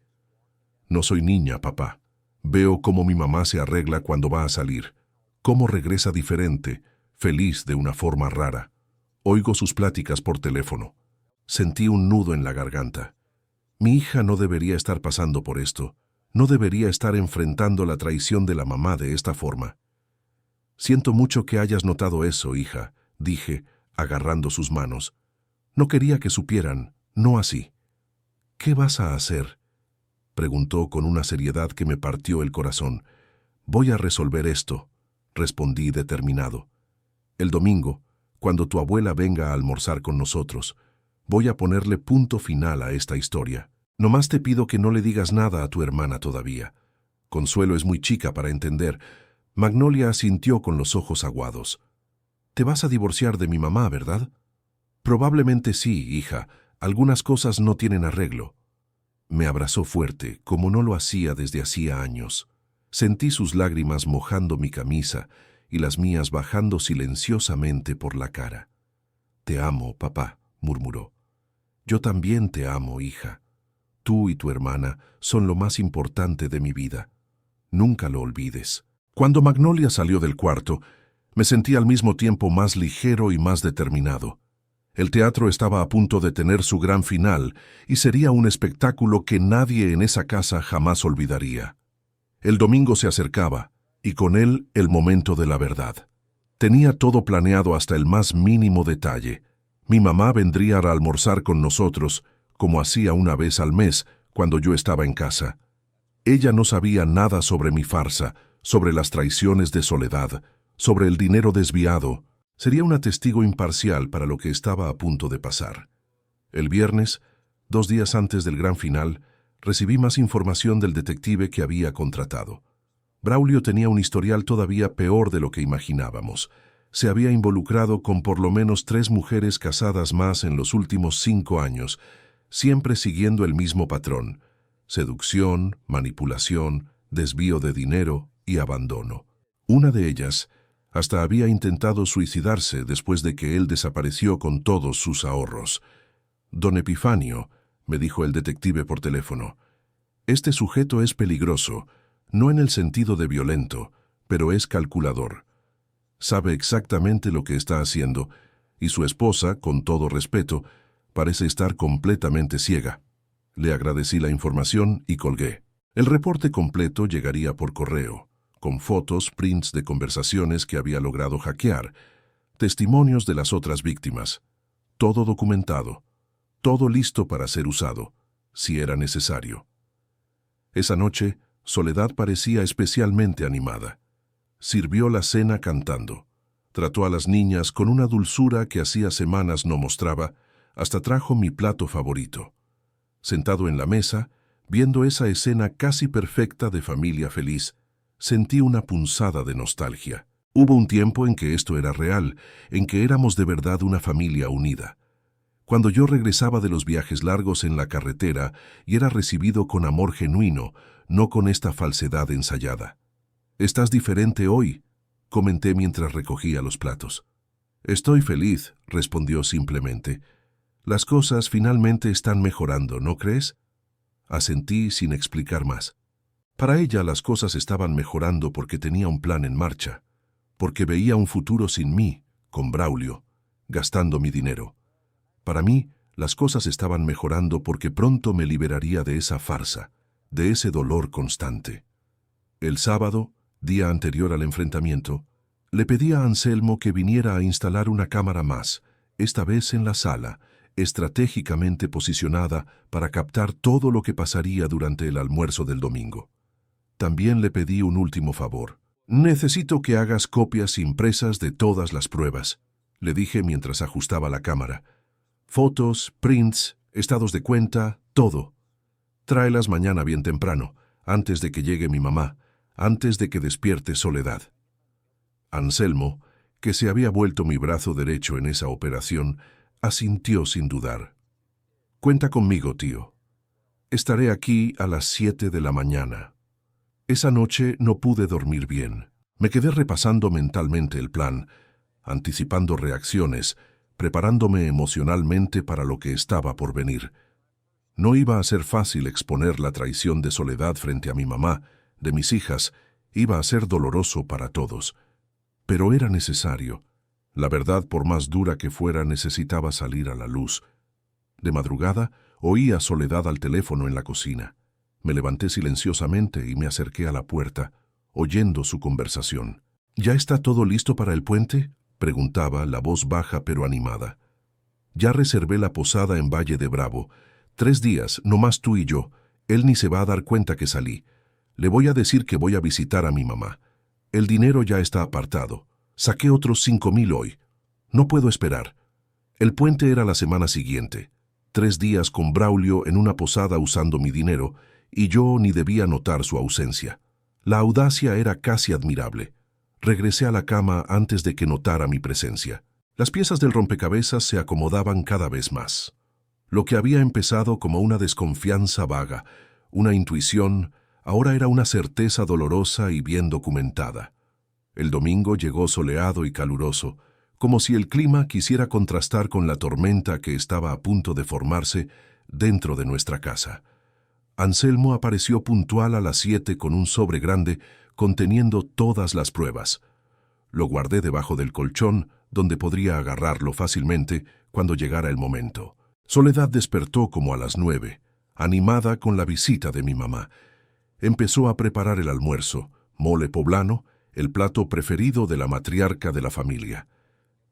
S1: No soy niña, papá. Veo cómo mi mamá se arregla cuando va a salir, cómo regresa diferente, feliz de una forma rara. Oigo sus pláticas por teléfono. Sentí un nudo en la garganta. Mi hija no debería estar pasando por esto. No debería estar enfrentando la traición de la mamá de esta forma. Siento mucho que hayas notado eso, hija, dije, agarrando sus manos. No quería que supieran, no así. ¿Qué vas a hacer?, preguntó con una seriedad que me partió el corazón. Voy a resolver esto, respondí determinado. El domingo, cuando tu abuela venga a almorzar con nosotros, voy a ponerle punto final a esta historia. Nomás te pido que no le digas nada a tu hermana todavía. Consuelo es muy chica para entender. Magnolia asintió con los ojos aguados. Te vas a divorciar de mi mamá, ¿verdad? Probablemente sí, hija. Algunas cosas no tienen arreglo. Me abrazó fuerte, como no lo hacía desde hacía años. Sentí sus lágrimas mojando mi camisa y las mías bajando silenciosamente por la cara. Te amo, papá, murmuró. Yo también te amo, hija. Tú y tu hermana son lo más importante de mi vida. Nunca lo olvides. Cuando Magnolia salió del cuarto, me sentí al mismo tiempo más ligero y más determinado. El teatro estaba a punto de tener su gran final y sería un espectáculo que nadie en esa casa jamás olvidaría. El domingo se acercaba, y con él el momento de la verdad. Tenía todo planeado hasta el más mínimo detalle. Mi mamá vendría a almorzar con nosotros, como hacía una vez al mes, cuando yo estaba en casa. Ella no sabía nada sobre mi farsa, sobre las traiciones de Soledad, sobre el dinero desviado. Sería una testigo imparcial para lo que estaba a punto de pasar. El viernes, 2 días antes del gran final, recibí más información del detective que había contratado. Braulio tenía un historial todavía peor de lo que imaginábamos. Se había involucrado con por lo menos 3 mujeres casadas más en los últimos 5 años, siempre siguiendo el mismo patrón: seducción, manipulación, desvío de dinero y abandono. Una de ellas hasta había intentado suicidarse después de que él desapareció con todos sus ahorros. Don Epifanio, me dijo el detective por teléfono, este sujeto es peligroso, no en el sentido de violento, pero es calculador. Sabe exactamente lo que está haciendo, y su esposa, con todo respeto, parece estar completamente ciega. Le agradecí la información y colgué. El reporte completo llegaría por correo, con fotos, prints de conversaciones que había logrado hackear, testimonios de las otras víctimas, todo documentado, todo listo para ser usado, si era necesario. Esa noche, Soledad parecía especialmente animada. Sirvió la cena cantando. Trató a las niñas con una dulzura que hacía semanas no mostraba, Hasta trajo mi plato favorito. Sentado en la mesa, viendo esa escena casi perfecta de familia feliz, sentí una punzada de nostalgia. Hubo un tiempo en que esto era real, en que éramos de verdad una familia unida. Cuando yo regresaba de los viajes largos en la carretera y era recibido con amor genuino, no con esta falsedad ensayada. «Estás diferente hoy», comenté mientras recogía los platos. «Estoy feliz», respondió simplemente. «Las cosas finalmente están mejorando, ¿no crees?». Asentí sin explicar más. Para ella las cosas estaban mejorando porque tenía un plan en marcha, porque veía un futuro sin mí, con Braulio, gastando mi dinero. Para mí, las cosas estaban mejorando porque pronto me liberaría de esa farsa, de ese dolor constante. El sábado, día anterior al enfrentamiento, le pedí a Anselmo que viniera a instalar una cámara más, esta vez en la sala, estratégicamente posicionada para captar todo lo que pasaría durante el almuerzo del domingo. También le pedí un último favor. «Necesito que hagas copias impresas de todas las pruebas», le dije mientras ajustaba la cámara. «Fotos, prints, estados de cuenta, todo. Tráelas mañana bien temprano, antes de que llegue mi mamá, antes de que despierte Soledad». Anselmo, que se había vuelto mi brazo derecho en esa operación, asintió sin dudar. «Cuenta conmigo, tío. Estaré aquí a las 7 de la mañana». Esa noche no pude dormir bien. Me quedé repasando mentalmente el plan, anticipando reacciones, preparándome emocionalmente para lo que estaba por venir. No iba a ser fácil exponer la traición de Soledad frente a mi mamá, de mis hijas, iba a ser doloroso para todos. Pero era necesario. La verdad, por más dura que fuera, necesitaba salir a la luz. De madrugada, oí a Soledad al teléfono en la cocina. Me levanté silenciosamente y me acerqué a la puerta, oyendo su conversación. «¿Ya está todo listo para el puente?», preguntaba, la voz baja pero animada. «Ya reservé la posada en Valle de Bravo. 3 días, no más tú y yo. Él ni se va a dar cuenta que salí. Le voy a decir que voy a visitar a mi mamá. El dinero ya está apartado. Saqué otros 5,000 hoy. No puedo esperar». El puente era la semana siguiente. 3 días con Braulio en una posada usando mi dinero, y yo ni debía notar su ausencia. La audacia era casi admirable. Regresé a la cama antes de que notara mi presencia. Las piezas del rompecabezas se acomodaban cada vez más. Lo que había empezado como una desconfianza vaga, una intuición, ahora era una certeza dolorosa y bien documentada. El domingo llegó soleado y caluroso, como si el clima quisiera contrastar con la tormenta que estaba a punto de formarse dentro de nuestra casa. Anselmo apareció puntual a las 7 con un sobre grande conteniendo todas las pruebas. Lo guardé debajo del colchón, donde podría agarrarlo fácilmente cuando llegara el momento. Soledad despertó como a las 9, animada con la visita de mi mamá. Empezó a preparar el almuerzo, mole poblano, el plato preferido de la matriarca de la familia.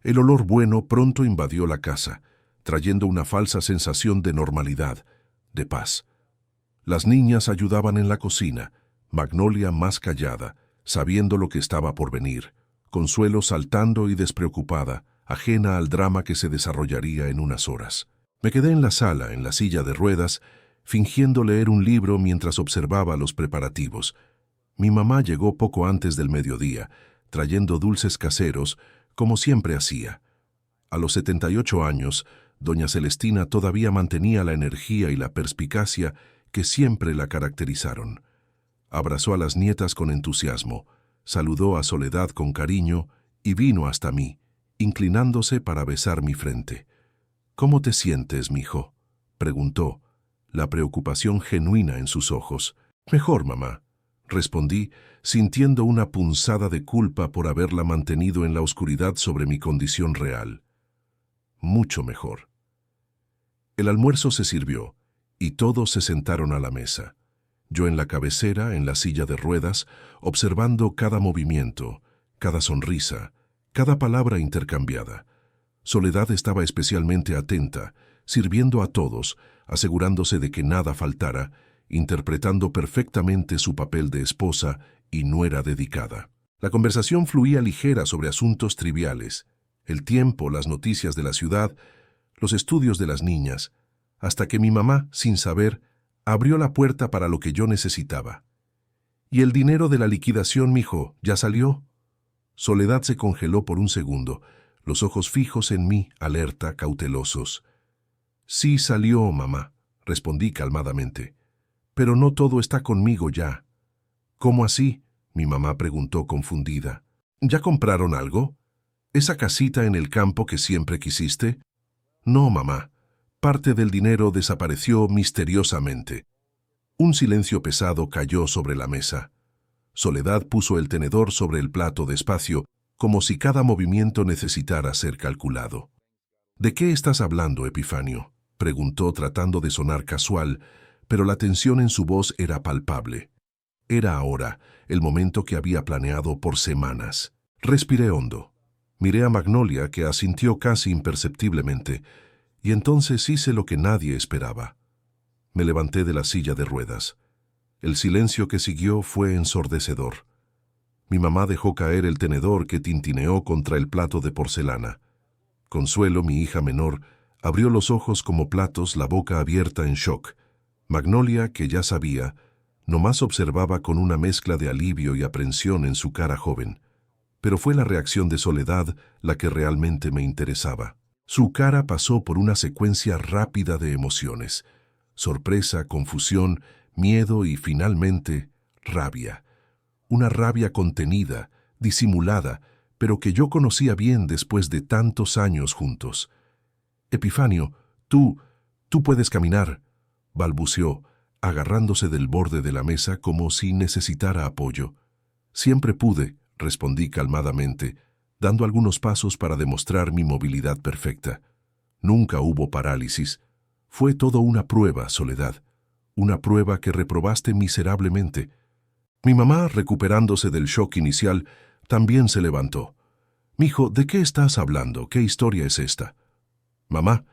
S1: El olor bueno pronto invadió la casa, trayendo una falsa sensación de normalidad, de paz. Las niñas ayudaban en la cocina, Magnolia más callada, sabiendo lo que estaba por venir, Consuelo saltando y despreocupada, ajena al drama que se desarrollaría en unas horas. Me quedé en la sala, en la silla de ruedas, fingiendo leer un libro mientras observaba los preparativos. Mi mamá llegó poco antes del mediodía, trayendo dulces caseros, como siempre hacía. A los 78 años, doña Celestina todavía mantenía la energía y la perspicacia que siempre la caracterizaron. Abrazó a las nietas con entusiasmo, saludó a Soledad con cariño y vino hasta mí, inclinándose para besar mi frente. «¿Cómo te sientes, mijo?», preguntó, la preocupación genuina en sus ojos. «Mejor, mamá», respondí, sintiendo una punzada de culpa por haberla mantenido en la oscuridad sobre mi condición real. «Mucho mejor». El almuerzo se sirvió, y todos se sentaron a la mesa. Yo en la cabecera, en la silla de ruedas, observando cada movimiento, cada sonrisa, cada palabra intercambiada. Soledad estaba especialmente atenta, sirviendo a todos, asegurándose de que nada faltara, interpretando perfectamente su papel de esposa y nuera dedicada. La conversación fluía ligera sobre asuntos triviales, el tiempo, las noticias de la ciudad, los estudios de las niñas, hasta que mi mamá, sin saber, abrió la puerta para lo que yo necesitaba. «¿Y el dinero de la liquidación, mijo, ya salió?» Soledad se congeló por un segundo, los ojos fijos en mí, alerta, cautelosos. «Sí salió, mamá», respondí calmadamente. «Pero no todo está conmigo ya». «¿Cómo así?», mi mamá preguntó confundida. «¿Ya compraron algo? ¿Esa casita en el campo que siempre quisiste?» «No, mamá. Parte del dinero desapareció misteriosamente». Un silencio pesado cayó sobre la mesa. Soledad puso el tenedor sobre el plato despacio, como si cada movimiento necesitara ser calculado. «¿De qué estás hablando, Epifanio?», preguntó tratando de sonar casual, pero la tensión en su voz era palpable. Era ahora el momento que había planeado por semanas. Respiré hondo. Miré a Magnolia, que asintió casi imperceptiblemente, y entonces hice lo que nadie esperaba. Me levanté de la silla de ruedas. El silencio que siguió fue ensordecedor. Mi mamá dejó caer el tenedor que tintineó contra el plato de porcelana. Consuelo, mi hija menor, abrió los ojos como platos, la boca abierta en shock. Magnolia, que ya sabía, nomás observaba con una mezcla de alivio y aprensión en su cara joven. Pero fue la reacción de Soledad la que realmente me interesaba. Su cara pasó por una secuencia rápida de emociones: sorpresa, confusión, miedo y, finalmente, rabia. Una rabia contenida, disimulada, pero que yo conocía bien después de tantos años juntos. «Epifanio, tú puedes caminar», balbuceó, agarrándose del borde de la mesa como si necesitara apoyo. «Siempre pude», respondí calmadamente, dando algunos pasos para demostrar mi movilidad perfecta. «Nunca hubo parálisis. Fue todo una prueba, Soledad. Una prueba que reprobaste miserablemente». Mi mamá, recuperándose del shock inicial, también se levantó. «Mijo, ¿de qué estás hablando? ¿Qué historia es esta?» «Mamá,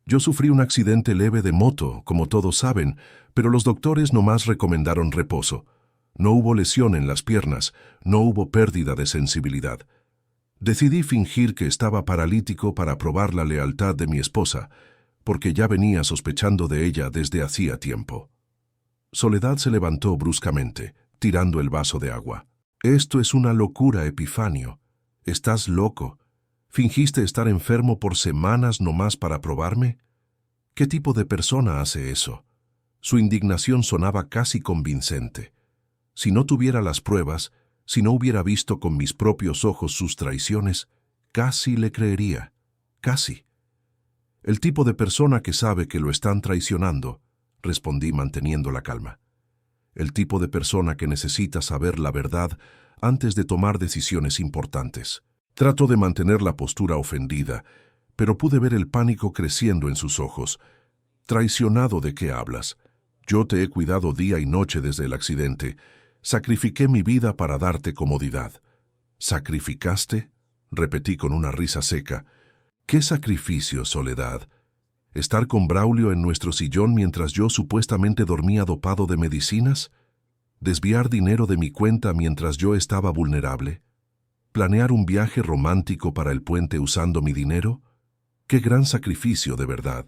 S1: yo sufrí un accidente leve de moto, como todos saben, pero los doctores nomás recomendaron reposo. No hubo lesión en las piernas, no hubo pérdida de sensibilidad. Decidí fingir que estaba paralítico para probar la lealtad de mi esposa, porque ya venía sospechando de ella desde hacía tiempo». Soledad se levantó bruscamente, tirando el vaso de agua. «Esto es una locura, Epifanio. Estás loco. ¿Fingiste estar enfermo por semanas nomás para probarme? ¿Qué tipo de persona hace eso?» Su indignación sonaba casi convincente. Si no tuviera las pruebas, si no hubiera visto con mis propios ojos sus traiciones, casi le creería. Casi. «El tipo de persona que sabe que lo están traicionando», respondí manteniendo la calma. «El tipo de persona que necesita saber la verdad antes de tomar decisiones importantes». Trato de mantener la postura ofendida, pero pude ver el pánico creciendo en sus ojos. «¿Traicionado de qué hablas? Yo te he cuidado día y noche desde el accidente. Sacrifiqué mi vida para darte comodidad». «¿Sacrificaste?», repetí con una risa seca. «¿Qué sacrificio, Soledad? ¿Estar con Braulio en nuestro sillón mientras yo supuestamente dormía dopado de medicinas? ¿Desviar dinero de mi cuenta mientras yo estaba vulnerable? ¿Planear un viaje romántico para el puente usando mi dinero? ¡Qué gran sacrificio, de verdad!».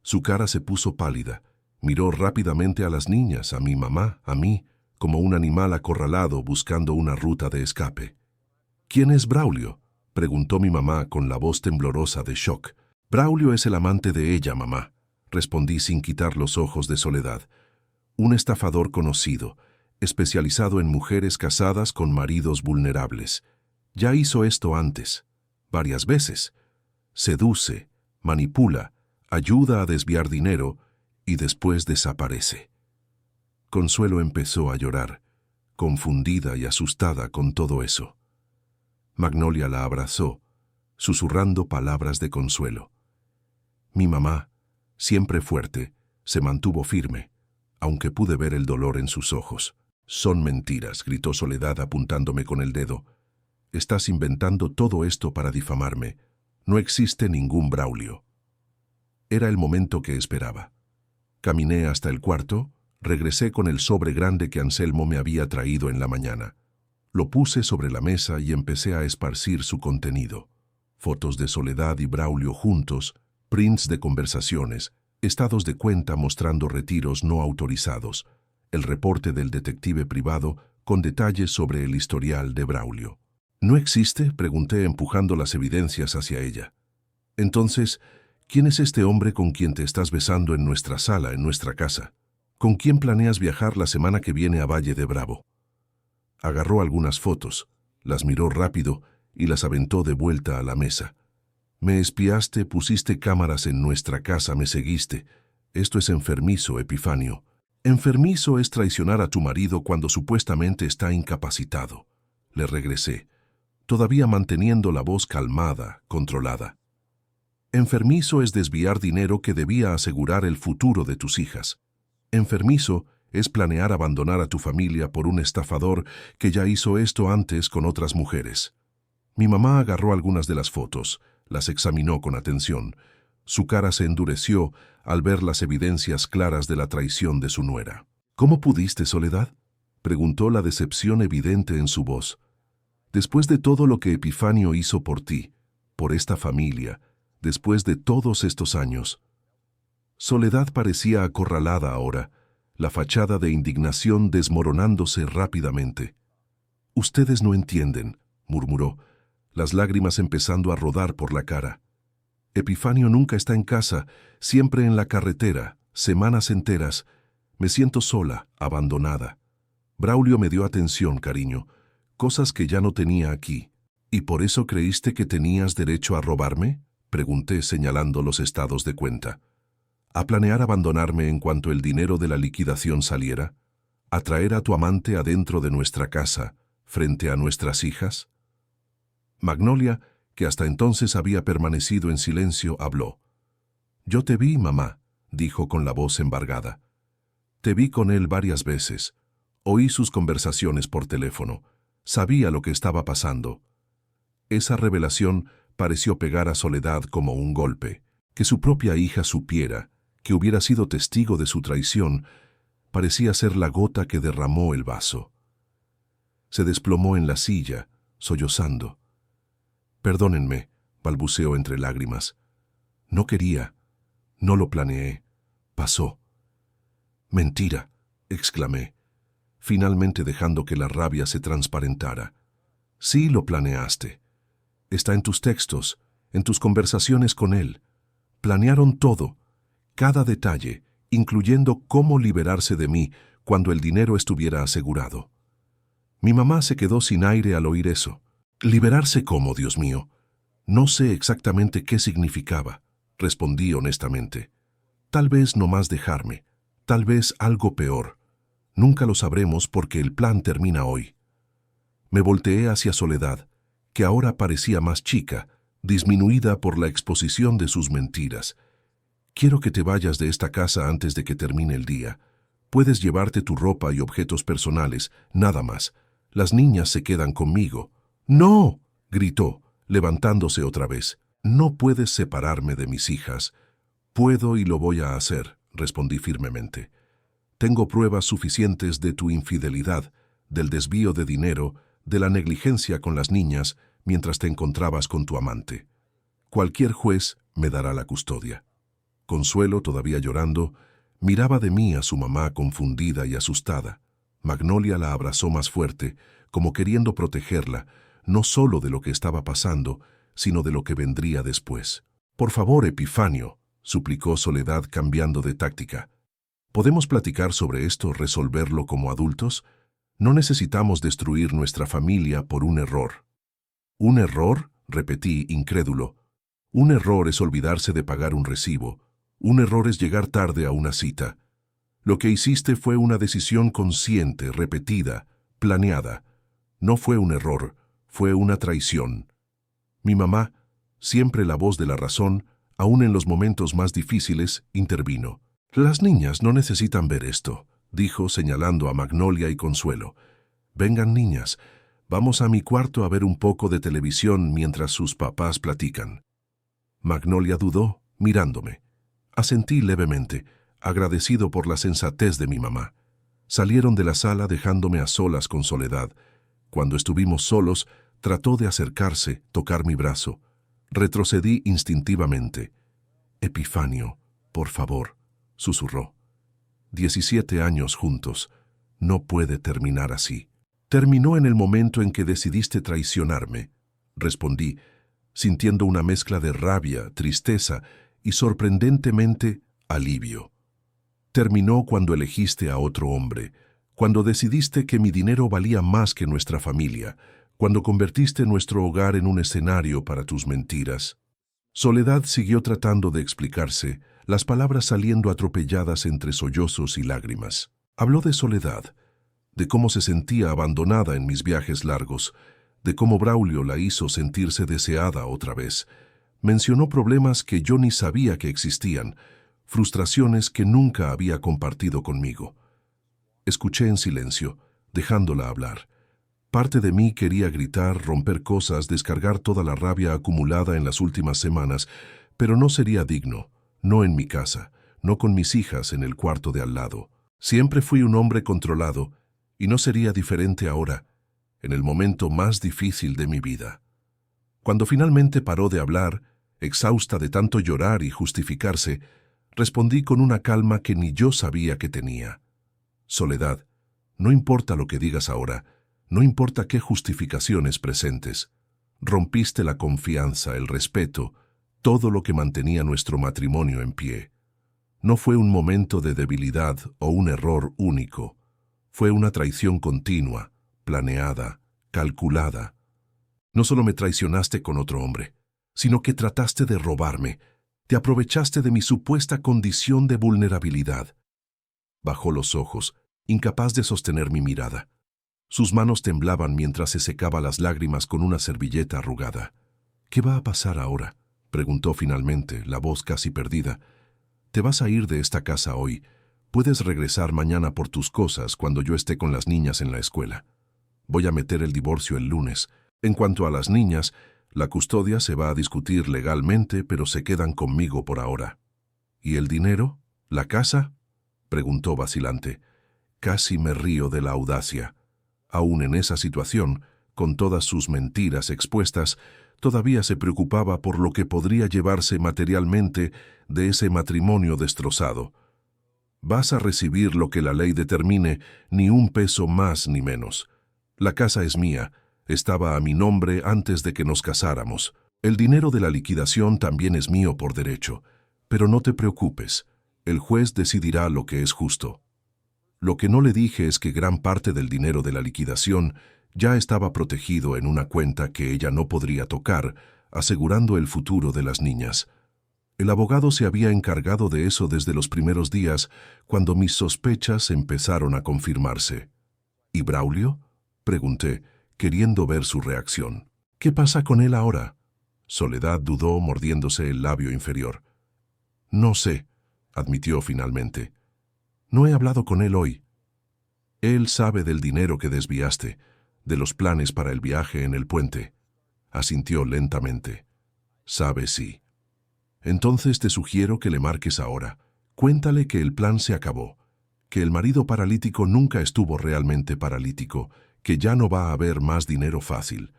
S1: Su cara se puso pálida. Miró rápidamente a las niñas, a mi mamá, a mí, como un animal acorralado buscando una ruta de escape. «¿Quién es Braulio?», preguntó mi mamá con la voz temblorosa de shock. «Braulio es el amante de ella, mamá», respondí sin quitar los ojos de Soledad. «Un estafador conocido, especializado en mujeres casadas con maridos vulnerables. Ya hizo esto antes, varias veces. Seduce, manipula, ayuda a desviar dinero y después desaparece». Consuelo empezó a llorar, confundida y asustada con todo eso. Magnolia la abrazó, susurrando palabras de consuelo. Mi mamá, siempre fuerte, se mantuvo firme, aunque pude ver el dolor en sus ojos. «Son mentiras», gritó Soledad apuntándome con el dedo. «Estás inventando todo esto para difamarme. No existe ningún Braulio». Era el momento que esperaba. Caminé hasta el cuarto, regresé con el sobre grande que Anselmo me había traído en la mañana. Lo puse sobre la mesa y empecé a esparcir su contenido. Fotos de Soledad y Braulio juntos, prints de conversaciones, estados de cuenta mostrando retiros no autorizados, el reporte del detective privado con detalles sobre el historial de Braulio. ¿No existe?, pregunté empujando las evidencias hacia ella. Entonces, ¿quién es este hombre con quien te estás besando en nuestra sala, en nuestra casa? ¿Con quién planeas viajar la semana que viene a Valle de Bravo? Agarró algunas fotos, las miró rápido y las aventó de vuelta a la mesa. Me espiaste, pusiste cámaras en nuestra casa, me seguiste. Esto es enfermizo, Epifanio. Enfermizo es traicionar a tu marido cuando supuestamente está incapacitado. Le regresé, todavía manteniendo la voz calmada, controlada. Enfermizo es desviar dinero que debía asegurar el futuro de tus hijas. Enfermizo es planear abandonar a tu familia por un estafador que ya hizo esto antes con otras mujeres. Mi mamá agarró algunas de las fotos, las examinó con atención. Su cara se endureció al ver las evidencias claras de la traición de su nuera. ¿Cómo pudiste, Soledad?, preguntó, la decepción evidente en su voz. Después de todo lo que Epifanio hizo por ti, por esta familia, después de todos estos años. Soledad parecía acorralada ahora, la fachada de indignación desmoronándose rápidamente. «Ustedes no entienden», murmuró, las lágrimas empezando a rodar por la cara. «Epifanio nunca está en casa, siempre en la carretera, semanas enteras. Me siento sola, abandonada. Braulio me dio atención, cariño, cosas que ya no tenía aquí. ¿Y por eso creíste que tenías derecho a robarme?», pregunté señalando los estados de cuenta. ¿A planear abandonarme en cuanto el dinero de la liquidación saliera? ¿A traer a tu amante adentro de nuestra casa, frente a nuestras hijas? Magnolia, que hasta entonces había permanecido en silencio, habló. «Yo te vi, mamá», dijo con la voz embargada. «Te vi con él varias veces. Oí sus conversaciones por teléfono. Sabía lo que estaba pasando». Esa revelación pareció pegar a Soledad como un golpe. Que su propia hija supiera, que hubiera sido testigo de su traición, parecía ser la gota que derramó el vaso. Se desplomó en la silla, sollozando. «Perdónenme», balbuceó entre lágrimas. «No quería, no lo planeé, pasó». «Mentira», exclamé, finalmente dejando que la rabia se transparentara. «Sí lo planeaste. Está en tus textos, en tus conversaciones con él. Planearon todo, cada detalle, incluyendo cómo liberarse de mí cuando el dinero estuviera asegurado». Mi mamá se quedó sin aire al oír eso. «¿Liberarse cómo, Dios mío?» «No sé exactamente qué significaba», respondí honestamente. «Tal vez no más dejarme, tal vez algo peor. Nunca lo sabremos porque el plan termina hoy». Me volteé hacia Soledad, que ahora parecía más chica, disminuida por la exposición de sus mentiras. «Quiero que te vayas de esta casa antes de que termine el día. Puedes llevarte tu ropa y objetos personales, nada más. Las niñas se quedan conmigo». «¡No!», gritó, levantándose otra vez. «No puedes separarme de mis hijas». «Puedo y lo voy a hacer», respondí firmemente. «Tengo pruebas suficientes de tu infidelidad, del desvío de dinero, de la negligencia con las niñas mientras te encontrabas con tu amante. Cualquier juez me dará la custodia». Consuelo, todavía llorando, miraba de mí a su mamá confundida y asustada. Magnolia la abrazó más fuerte, como queriendo protegerla, no solo de lo que estaba pasando, sino de lo que vendría después. «Por favor, Epifanio», suplicó Soledad cambiando de táctica. «¿Podemos platicar sobre esto, resolverlo como adultos? No necesitamos destruir nuestra familia por un error». «¿Un error?», repetí, incrédulo. «Un error es olvidarse de pagar un recibo. Un error es llegar tarde a una cita. Lo que hiciste fue una decisión consciente, repetida, planeada. No fue un error, fue una traición». Mi mamá, siempre la voz de la razón, aún en los momentos más difíciles, intervino. «Las niñas no necesitan ver esto», dijo señalando a Magnolia y Consuelo. «Vengan, niñas, vamos a mi cuarto a ver un poco de televisión mientras sus papás platican». Magnolia dudó, mirándome. Asentí levemente, agradecido por la sensatez de mi mamá. Salieron de la sala dejándome a solas con Soledad. Cuando estuvimos solos, trató de acercarse, tocar mi brazo. Retrocedí instintivamente. Epifanio, por favor, susurró. 17 años juntos. No puede terminar así. Terminó en el momento en que decidiste traicionarme, respondí, sintiendo una mezcla de rabia, tristeza y sorprendentemente alivio. Terminó cuando elegiste a otro hombre, cuando decidiste que mi dinero valía más que nuestra familia, cuando convertiste nuestro hogar en un escenario para tus mentiras. Soledad siguió tratando de explicarse, las palabras saliendo atropelladas entre sollozos y lágrimas. Habló de Soledad, de cómo se sentía abandonada en mis viajes largos, de cómo Braulio la hizo sentirse deseada otra vez. Mencionó problemas que yo ni sabía que existían, frustraciones que nunca había compartido conmigo. Escuché en silencio, dejándola hablar. Parte de mí quería gritar, romper cosas, descargar toda la rabia acumulada en las últimas semanas, pero no sería digno, no en mi casa, no con mis hijas en el cuarto de al lado. Siempre fui un hombre controlado, y no sería diferente ahora, en el momento más difícil de mi vida. Cuando finalmente paró de hablar, exhausta de tanto llorar y justificarse, respondí con una calma que ni yo sabía que tenía. Soledad, no importa lo que digas ahora, no importa qué justificaciones presentes. Rompiste la confianza, el respeto, todo lo que mantenía nuestro matrimonio en pie. No fue un momento de debilidad o un error único. Fue una traición continua, planeada, calculada. No solo me traicionaste con otro hombre, sino que trataste de robarme. Te aprovechaste de mi supuesta condición de vulnerabilidad. Bajó los ojos, incapaz de sostener mi mirada. Sus manos temblaban mientras se secaba las lágrimas con una servilleta arrugada. «¿Qué va a pasar ahora?», preguntó finalmente, la voz casi perdida. «Te vas a ir de esta casa hoy. Puedes regresar mañana por tus cosas cuando yo esté con las niñas en la escuela. Voy a meter el divorcio el lunes. En cuanto a las niñas, la custodia se va a discutir legalmente, pero se quedan conmigo por ahora». «¿Y el dinero? ¿La casa?», preguntó vacilante. Casi me río de la audacia. Aún en esa situación, con todas sus mentiras expuestas, todavía se preocupaba por lo que podría llevarse materialmente de ese matrimonio destrozado. «Vas a recibir lo que la ley determine, ni un peso más ni menos. La casa es mía, estaba a mi nombre antes de que nos casáramos. El dinero de la liquidación también es mío por derecho. Pero no te preocupes, el juez decidirá lo que es justo». Lo que no le dije es que gran parte del dinero de la liquidación ya estaba protegido en una cuenta que ella no podría tocar, asegurando el futuro de las niñas. El abogado se había encargado de eso desde los primeros días, cuando mis sospechas empezaron a confirmarse. «¿Y Braulio?», pregunté, queriendo ver su reacción. «¿Qué pasa con él ahora?». Soledad dudó, mordiéndose el labio inferior. «No sé», admitió finalmente. «No he hablado con él hoy. Él sabe del dinero que desviaste, de los planes para el viaje en el puente». Asintió lentamente. «Sabe, sí». «Entonces te sugiero que le marques ahora. Cuéntale que el plan se acabó, que el marido paralítico nunca estuvo realmente paralítico, que ya no va a haber más dinero fácil.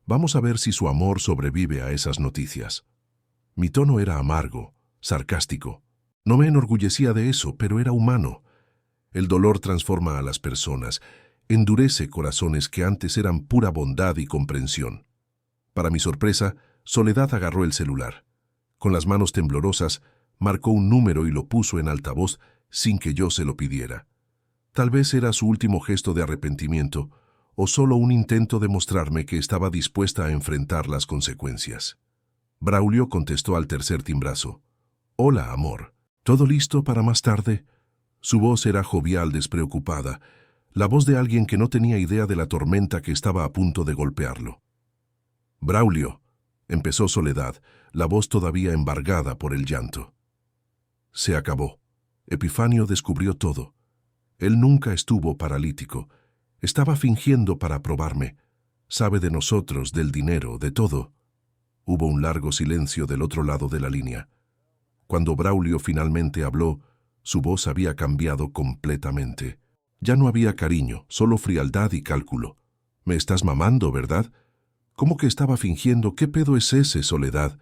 S1: Vamos a ver si su amor sobrevive a esas noticias». Mi tono era amargo, sarcástico. No me enorgullecía de eso, pero era humano. El dolor transforma a las personas, endurece corazones que antes eran pura bondad y comprensión. Para mi sorpresa, Soledad agarró el celular. Con las manos temblorosas, marcó un número y lo puso en altavoz sin que yo se lo pidiera. Tal vez era su último gesto de arrepentimiento, o solo un intento de mostrarme que estaba dispuesta a enfrentar las consecuencias. Braulio contestó al tercer timbrazo. «Hola, amor. ¿Todo listo para más tarde?». Su voz era jovial, despreocupada, la voz de alguien que no tenía idea de la tormenta que estaba a punto de golpearlo. «Braulio», empezó Soledad, la voz todavía embargada por el llanto. Se acabó. Epifanio descubrió todo. Él nunca estuvo paralítico. Estaba fingiendo para probarme. Sabe de nosotros, del dinero, de todo. Hubo un largo silencio del otro lado de la línea. Cuando Braulio finalmente habló, su voz había cambiado completamente. Ya no había cariño, solo frialdad y cálculo. «Me estás mamando, ¿verdad?». «¿Cómo que estaba fingiendo? ¿Qué pedo es ese, Soledad?».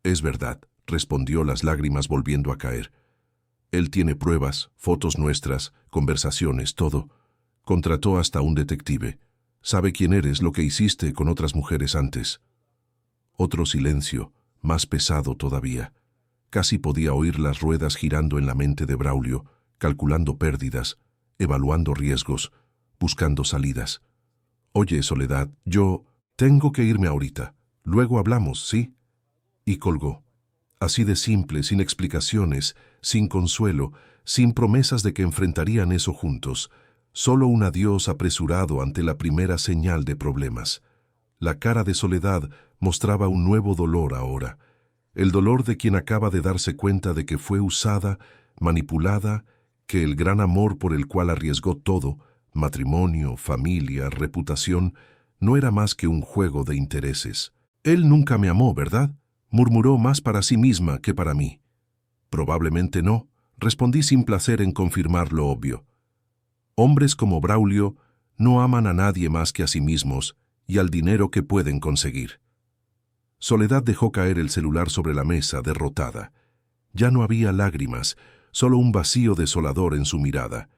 S1: «Es verdad», respondió, las lágrimas volviendo a caer. Él tiene pruebas, fotos nuestras, conversaciones, todo. Contrató hasta un detective. Sabe quién eres, lo que hiciste con otras mujeres antes. Otro silencio, más pesado todavía. Casi podía oír las ruedas girando en la mente de Braulio, calculando pérdidas, evaluando riesgos, buscando salidas. Oye, Soledad, yo tengo que irme ahorita. Luego hablamos, ¿sí? Y colgó. Así de simple, sin explicaciones, sin consuelo, sin promesas de que enfrentarían eso juntos. Solo un adiós apresurado ante la primera señal de problemas. La cara de Soledad mostraba un nuevo dolor ahora. El dolor de quien acaba de darse cuenta de que fue usada, manipulada, que el gran amor por el cual arriesgó todo, matrimonio, familia, reputación, no era más que un juego de intereses. Él nunca me amó, ¿verdad? Murmuró, más para sí misma que para mí. Probablemente no, respondí sin placer en confirmar lo obvio. Hombres como Braulio no aman a nadie más que a sí mismos y al dinero que pueden conseguir. Soledad dejó caer el celular sobre la mesa, derrotada. Ya no había lágrimas, solo un vacío desolador en su mirada.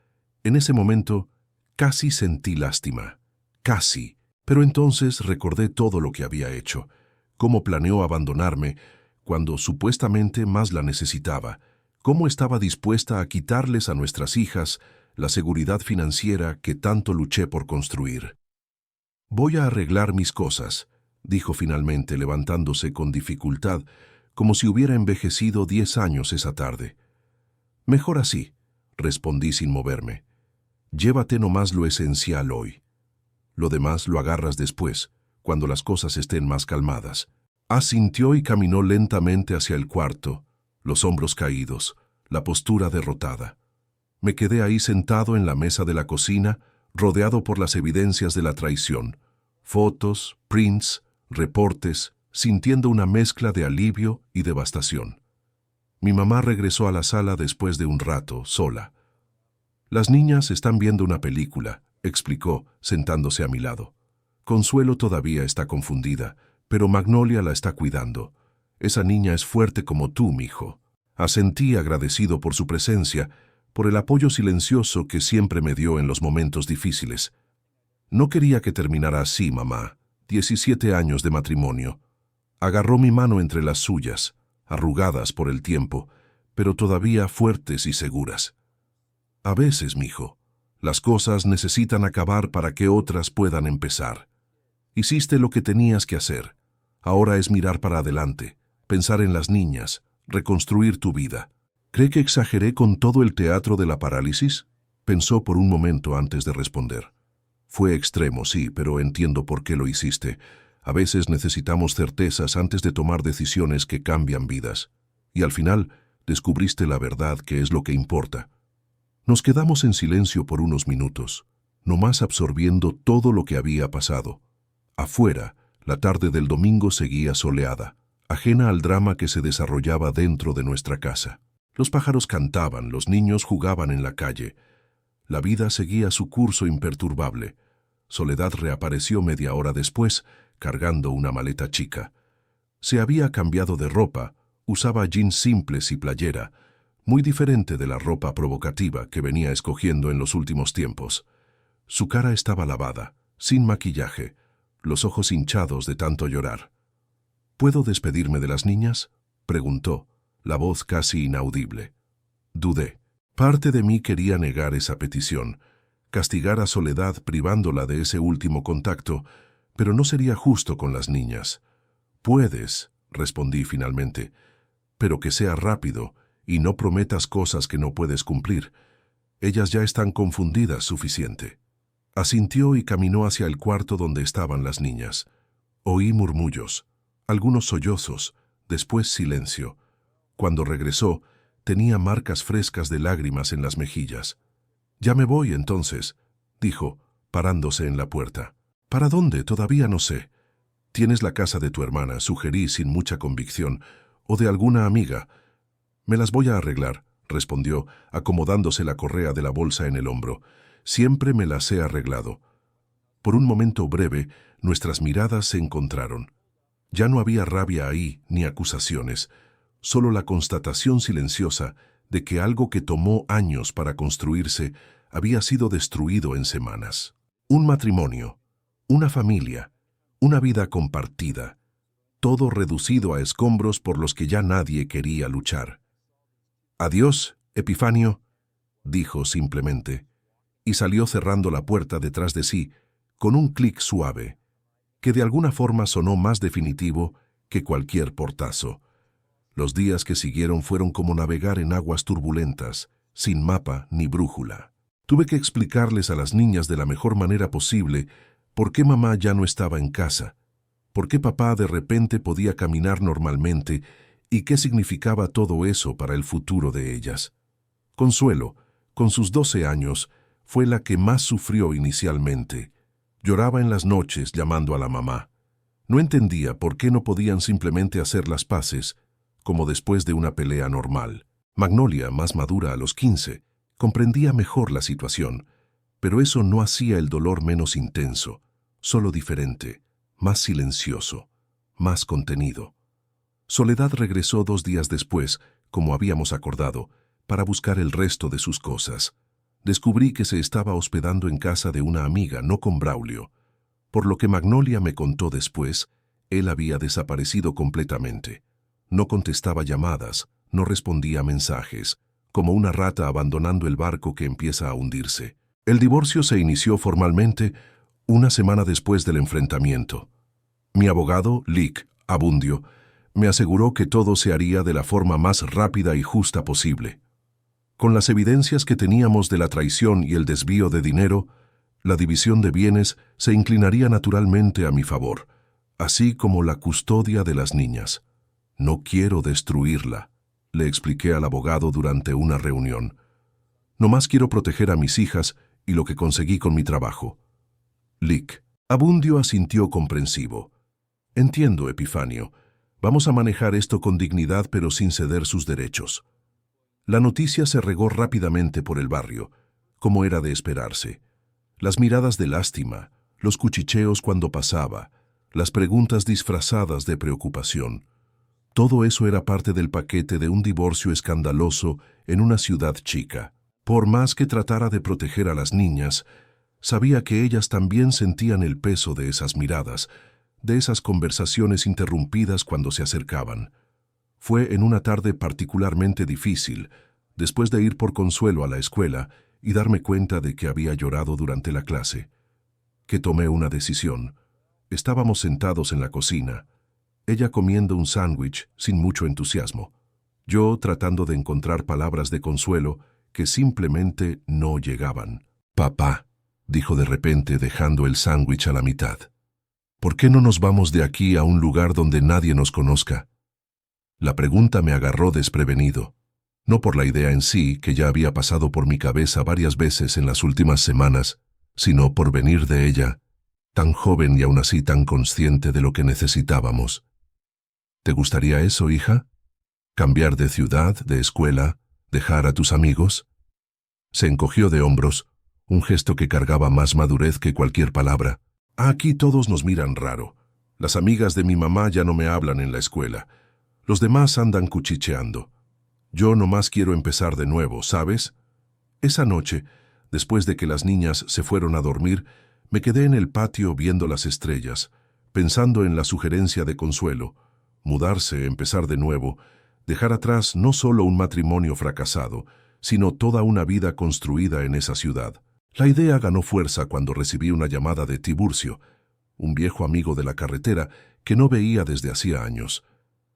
S1: En ese momento, casi sentí lástima. Casi. Pero entonces recordé todo lo que había hecho. Cómo planeó abandonarme cuando supuestamente más la necesitaba. Cómo estaba dispuesta a quitarles a nuestras hijas la seguridad financiera que tanto luché por construir. Voy a arreglar mis cosas, dijo finalmente, levantándose con dificultad, como si hubiera envejecido 10 años esa tarde. Mejor así, respondí sin moverme. Llévate nomás lo esencial hoy. Lo demás lo agarras después, cuando las cosas estén más calmadas. Asintió y caminó lentamente hacia el cuarto, los hombros caídos, la postura derrotada. Me quedé ahí sentado en la mesa de la cocina, rodeado por las evidencias de la traición. Fotos, prints, reportes, sintiendo una mezcla de alivio y devastación. Mi mamá regresó a la sala después de un rato, sola. Las niñas están viendo una película, explicó, sentándose a mi lado. Consuelo todavía está confundida, pero Magnolia la está cuidando. Esa niña es fuerte como tú, mijo. Asentí agradecido por su presencia, por el apoyo silencioso que siempre me dio en los momentos difíciles. No quería que terminara así, mamá. 17 años de matrimonio. Agarró mi mano entre las suyas, arrugadas por el tiempo, pero todavía fuertes y seguras. A veces, mijo, las cosas necesitan acabar para que otras puedan empezar. Hiciste lo que tenías que hacer. Ahora es mirar para adelante, pensar en las niñas, reconstruir tu vida. ¿Cree que exageré con todo el teatro de la parálisis? Pensó por un momento antes de responder. Fue extremo, sí, pero entiendo por qué lo hiciste. A veces necesitamos certezas antes de tomar decisiones que cambian vidas. Y al final, descubriste la verdad, que es lo que importa. Nos quedamos en silencio por unos minutos, nomás absorbiendo todo lo que había pasado. Afuera, la tarde del domingo seguía soleada, ajena al drama que se desarrollaba dentro de nuestra casa. Los pájaros cantaban, los niños jugaban en la calle. La vida seguía su curso imperturbable. Soledad reapareció media hora después, cargando una maleta chica. Se había cambiado de ropa, usaba jeans simples y playera, muy diferente de la ropa provocativa que venía escogiendo en los últimos tiempos. Su cara estaba lavada, sin maquillaje, los ojos hinchados de tanto llorar. ¿Puedo despedirme de las niñas?, preguntó, la voz casi inaudible. Dudé. Parte de mí quería negar esa petición, castigar a Soledad privándola de ese último contacto, pero no sería justo con las niñas. Puedes, respondí finalmente, pero que sea rápido y no prometas cosas que no puedes cumplir. Ellas ya están confundidas suficiente. Asintió y caminó hacia el cuarto donde estaban las niñas. Oí murmullos, algunos sollozos, después silencio. Cuando regresó, tenía marcas frescas de lágrimas en las mejillas. «Ya me voy, entonces», dijo, parándose en la puerta. «¿Para dónde? Todavía no sé». «Tienes la casa de tu hermana», sugerí sin mucha convicción, «o de alguna amiga». «Me las voy a arreglar», respondió, acomodándose la correa de la bolsa en el hombro. «Siempre me las he arreglado». Por un momento breve, nuestras miradas se encontraron. Ya no había rabia ahí, ni acusaciones. solo la constatación silenciosa de que algo que tomó años para construirse había sido destruido en semanas. Un matrimonio, una familia, una vida compartida, todo reducido a escombros por los que ya nadie quería luchar. «Adiós, Epifanio», dijo simplemente, y salió cerrando la puerta detrás de sí con un clic suave, que de alguna forma sonó más definitivo que cualquier portazo. Los días que siguieron fueron como navegar en aguas turbulentas, sin mapa ni brújula. Tuve que explicarles a las niñas de la mejor manera posible por qué mamá ya no estaba en casa, por qué papá de repente podía caminar normalmente y qué significaba todo eso para el futuro de ellas. Consuelo, con sus 12 años, fue la que más sufrió inicialmente. Lloraba en las noches llamando a la mamá. No entendía por qué no podían simplemente hacer las paces, como después de una pelea normal. Magnolia, más madura a los 15, comprendía mejor la situación, pero eso no hacía el dolor menos intenso, solo diferente, más silencioso, más contenido. Soledad regresó 2 días después, como habíamos acordado, para buscar el resto de sus cosas. Descubrí que se estaba hospedando en casa de una amiga, no con Braulio. Por lo que Magnolia me contó después, él había desaparecido completamente. No contestaba llamadas, no respondía mensajes, como una rata abandonando el barco que empieza a hundirse. El divorcio se inició formalmente una semana después del enfrentamiento. Mi abogado, Lick Abundio, me aseguró que todo se haría de la forma más rápida y justa posible. Con las evidencias que teníamos de la traición y el desvío de dinero, la división de bienes se inclinaría naturalmente a mi favor, así como la custodia de las niñas. No quiero destruirla, le expliqué al abogado durante una reunión. Nomás quiero proteger a mis hijas y lo que conseguí con mi trabajo. Lick Abundio asintió comprensivo. Entiendo, Epifanio. Vamos a manejar esto con dignidad pero sin ceder sus derechos. La noticia se regó rápidamente por el barrio, como era de esperarse. Las miradas de lástima, los cuchicheos cuando pasaba, las preguntas disfrazadas de preocupación. Todo eso era parte del paquete de un divorcio escandaloso en una ciudad chica. Por más que tratara de proteger a las niñas, sabía que ellas también sentían el peso de esas miradas, de esas conversaciones interrumpidas cuando se acercaban. Fue en una tarde particularmente difícil, después de ir por Consuelo a la escuela y darme cuenta de que había llorado durante la clase, que tomé una decisión. Estábamos sentados en la cocina, ella comiendo un sándwich sin mucho entusiasmo, yo tratando de encontrar palabras de consuelo que simplemente no llegaban. «Papá», dijo de repente dejando el sándwich a la mitad, «¿por qué no nos vamos de aquí a un lugar donde nadie nos conozca?» La pregunta me agarró desprevenido, no por la idea en sí, que ya había pasado por mi cabeza varias veces en las últimas semanas, sino por venir de ella, tan joven y aún así tan consciente de lo que necesitábamos. «¿Te gustaría eso, hija? ¿Cambiar de ciudad, de escuela, dejar a tus amigos?» Se encogió de hombros, un gesto que cargaba más madurez que cualquier palabra. «Aquí todos nos miran raro. Las amigas de mi mamá ya no me hablan en la escuela. Los demás andan cuchicheando. Yo nomás quiero empezar de nuevo, ¿sabes?» Esa noche, después de que las niñas se fueron a dormir, me quedé en el patio viendo las estrellas, pensando en la sugerencia de Consuelo, mudarse, empezar de nuevo, dejar atrás no solo un matrimonio fracasado, sino toda una vida construida en esa ciudad. La idea ganó fuerza cuando recibí una llamada de Tiburcio, un viejo amigo de la carretera que no veía desde hacía años.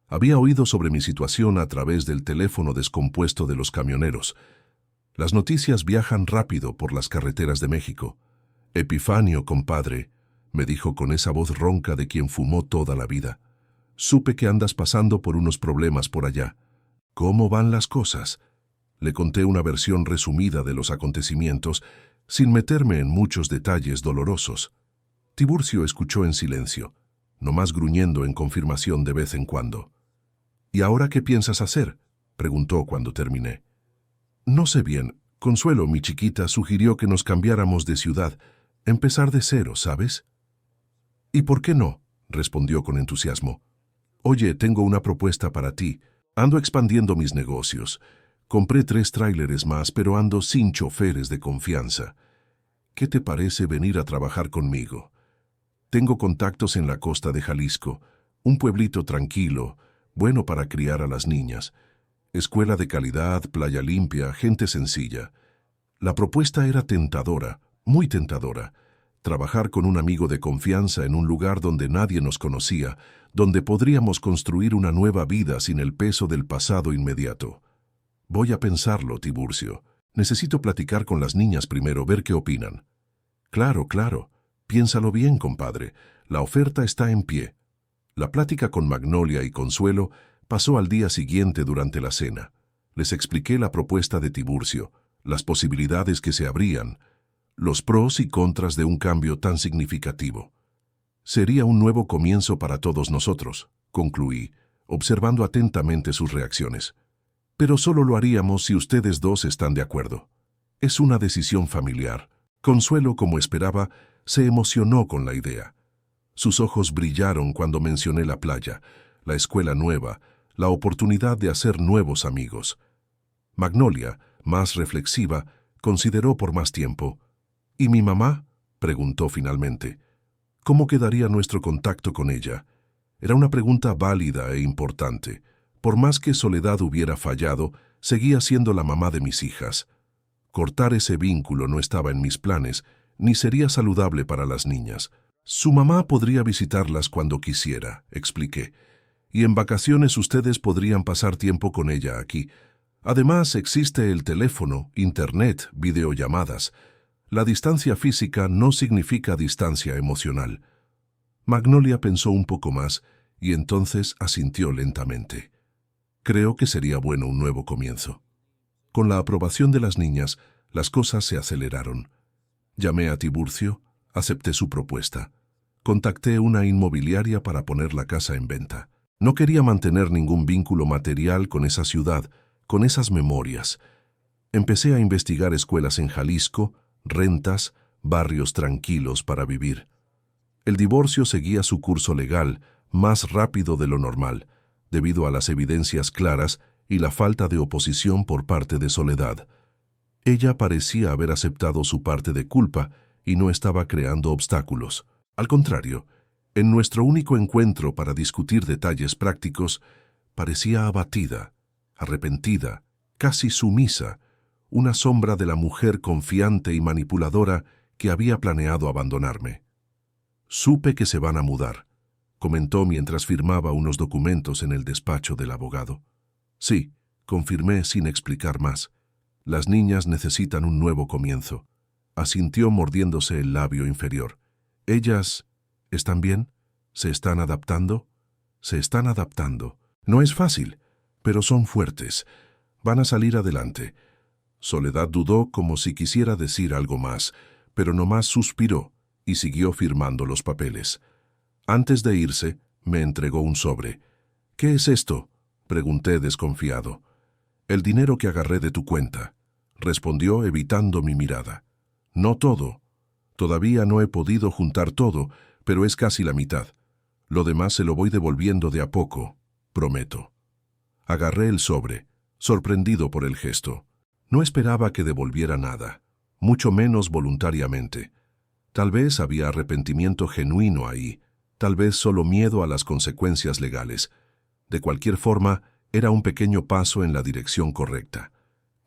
S1: Había oído sobre mi situación a través del teléfono descompuesto de los camioneros. Las noticias viajan rápido por las carreteras de México. «Epifanio, compadre», me dijo con esa voz ronca de quien fumó toda la vida. «Supe que andas pasando por unos problemas por allá. ¿Cómo van las cosas?» Le conté una versión resumida de los acontecimientos, sin meterme en muchos detalles dolorosos. Tiburcio escuchó en silencio, nomás gruñendo en confirmación de vez en cuando. «¿Y ahora qué piensas hacer?», preguntó cuando terminé. «No sé bien. Consuelo, mi chiquita, sugirió que nos cambiáramos de ciudad, empezar de cero, ¿sabes?» «¿Y por qué no?», respondió con entusiasmo. «Oye, tengo una propuesta para ti. Ando expandiendo mis negocios. Compré 3 tráileres más, pero ando sin choferes de confianza. ¿Qué te parece venir a trabajar conmigo? Tengo contactos en la costa de Jalisco, un pueblito tranquilo, bueno para criar a las niñas. Escuela de calidad, playa limpia, gente sencilla. La propuesta era tentadora, muy tentadora. Trabajar con un amigo de confianza en un lugar donde nadie nos conocía, donde podríamos construir una nueva vida sin el peso del pasado inmediato. Voy a pensarlo, Tiburcio. Necesito platicar con las niñas primero, ver qué opinan. Claro, claro. Piénsalo bien, compadre. La oferta está en pie. La plática con Magnolia y Consuelo pasó al día siguiente durante la cena. Les expliqué la propuesta de Tiburcio, las posibilidades que se abrían, los pros y contras de un cambio tan significativo. Sería un nuevo comienzo para todos nosotros, concluí, observando atentamente sus reacciones. Pero solo lo haríamos si ustedes dos están de acuerdo. Es una decisión familiar. Consuelo, como esperaba, se emocionó con la idea. Sus ojos brillaron cuando mencioné la playa, la escuela nueva, la oportunidad de hacer nuevos amigos. Magnolia, más reflexiva, consideró por más tiempo. ¿Y mi mamá?, preguntó finalmente. ¿Cómo quedaría nuestro contacto con ella? Era una pregunta válida e importante. Por más que Soledad hubiera fallado, seguía siendo la mamá de mis hijas. Cortar ese vínculo no estaba en mis planes, ni sería saludable para las niñas. Su mamá podría visitarlas cuando quisiera, expliqué, y en vacaciones ustedes podrían pasar tiempo con ella aquí. Además, existe el teléfono, internet, videollamadas. La distancia física no significa distancia emocional. Magnolia pensó un poco más y entonces asintió lentamente. Creo que sería bueno un nuevo comienzo. Con la aprobación de las niñas, las cosas se aceleraron. Llamé a Tiburcio, acepté su propuesta. Contacté una inmobiliaria para poner la casa en venta. No quería mantener ningún vínculo material con esa ciudad, con esas memorias. Empecé a investigar escuelas en Jalisco, rentas, barrios tranquilos para vivir. El divorcio seguía su curso legal, más rápido de lo normal, debido a las evidencias claras y la falta de oposición por parte de Soledad. Ella parecía haber aceptado su parte de culpa y no estaba creando obstáculos. Al contrario, en nuestro único encuentro para discutir detalles prácticos, parecía abatida, arrepentida, casi sumisa, una sombra de la mujer confiante y manipuladora que había planeado abandonarme. Supe que se van a mudar, comentó mientras firmaba unos documentos en el despacho del abogado. Sí, confirmé sin explicar más. Las niñas necesitan un nuevo comienzo. Asintió mordiéndose el labio inferior. ¿Ellas están bien? ¿Se están adaptando? Se están adaptando. No es fácil, pero son fuertes. Van a salir adelante. Soledad dudó como si quisiera decir algo más, pero nomás suspiró y siguió firmando los papeles. Antes de irse, me entregó un sobre. ¿Qué es esto?, pregunté desconfiado. El dinero que agarré de tu cuenta, respondió evitando mi mirada. No todo. Todavía no he podido juntar todo, pero es casi la mitad. Lo demás se lo voy devolviendo de a poco, prometo. Agarré el sobre, sorprendido por el gesto. No esperaba que devolviera nada, mucho menos voluntariamente. Tal vez había arrepentimiento genuino ahí, tal vez solo miedo a las consecuencias legales. De cualquier forma, era un pequeño paso en la dirección correcta.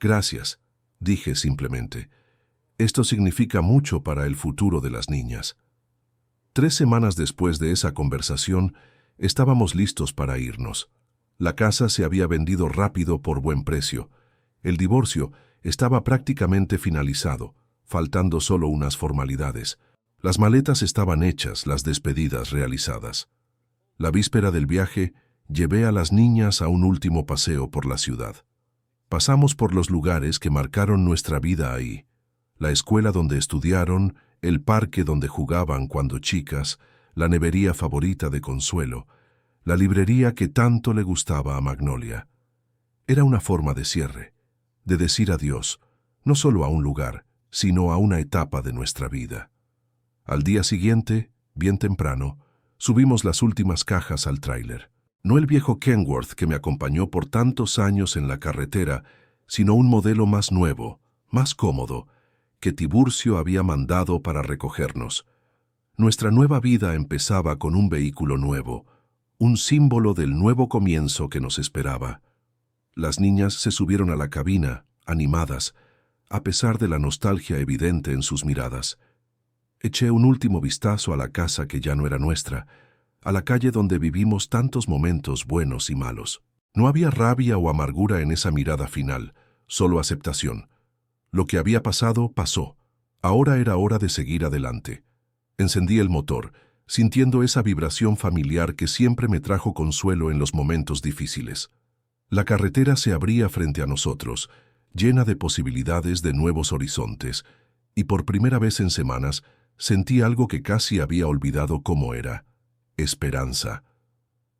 S1: Gracias, dije simplemente. Esto significa mucho para el futuro de las niñas. 3 semanas después de esa conversación, estábamos listos para irnos. La casa se había vendido rápido por buen precio. El divorcio estaba prácticamente finalizado, faltando solo unas formalidades. Las maletas estaban hechas, las despedidas realizadas. La víspera del viaje, llevé a las niñas a un último paseo por la ciudad. Pasamos por los lugares que marcaron nuestra vida ahí. La escuela donde estudiaron, el parque donde jugaban cuando chicas, la nevería favorita de Consuelo, la librería que tanto le gustaba a Magnolia. Era una forma de cierre, de decir adiós, no solo a un lugar, sino a una etapa de nuestra vida. Al día siguiente, bien temprano, subimos las últimas cajas al tráiler. No el viejo Kenworth que me acompañó por tantos años en la carretera, sino un modelo más nuevo, más cómodo, que Tiburcio había mandado para recogernos. Nuestra nueva vida empezaba con un vehículo nuevo, un símbolo del nuevo comienzo que nos esperaba. Las niñas se subieron a la cabina, animadas, a pesar de la nostalgia evidente en sus miradas. Eché un último vistazo a la casa que ya no era nuestra, a la calle donde vivimos tantos momentos buenos y malos. No había rabia o amargura en esa mirada final, solo aceptación. Lo que había pasado, pasó. Ahora era hora de seguir adelante. Encendí el motor, sintiendo esa vibración familiar que siempre me trajo consuelo en los momentos difíciles. La carretera se abría frente a nosotros, llena de posibilidades de nuevos horizontes, y por primera vez en semanas sentí algo que casi había olvidado cómo era: esperanza.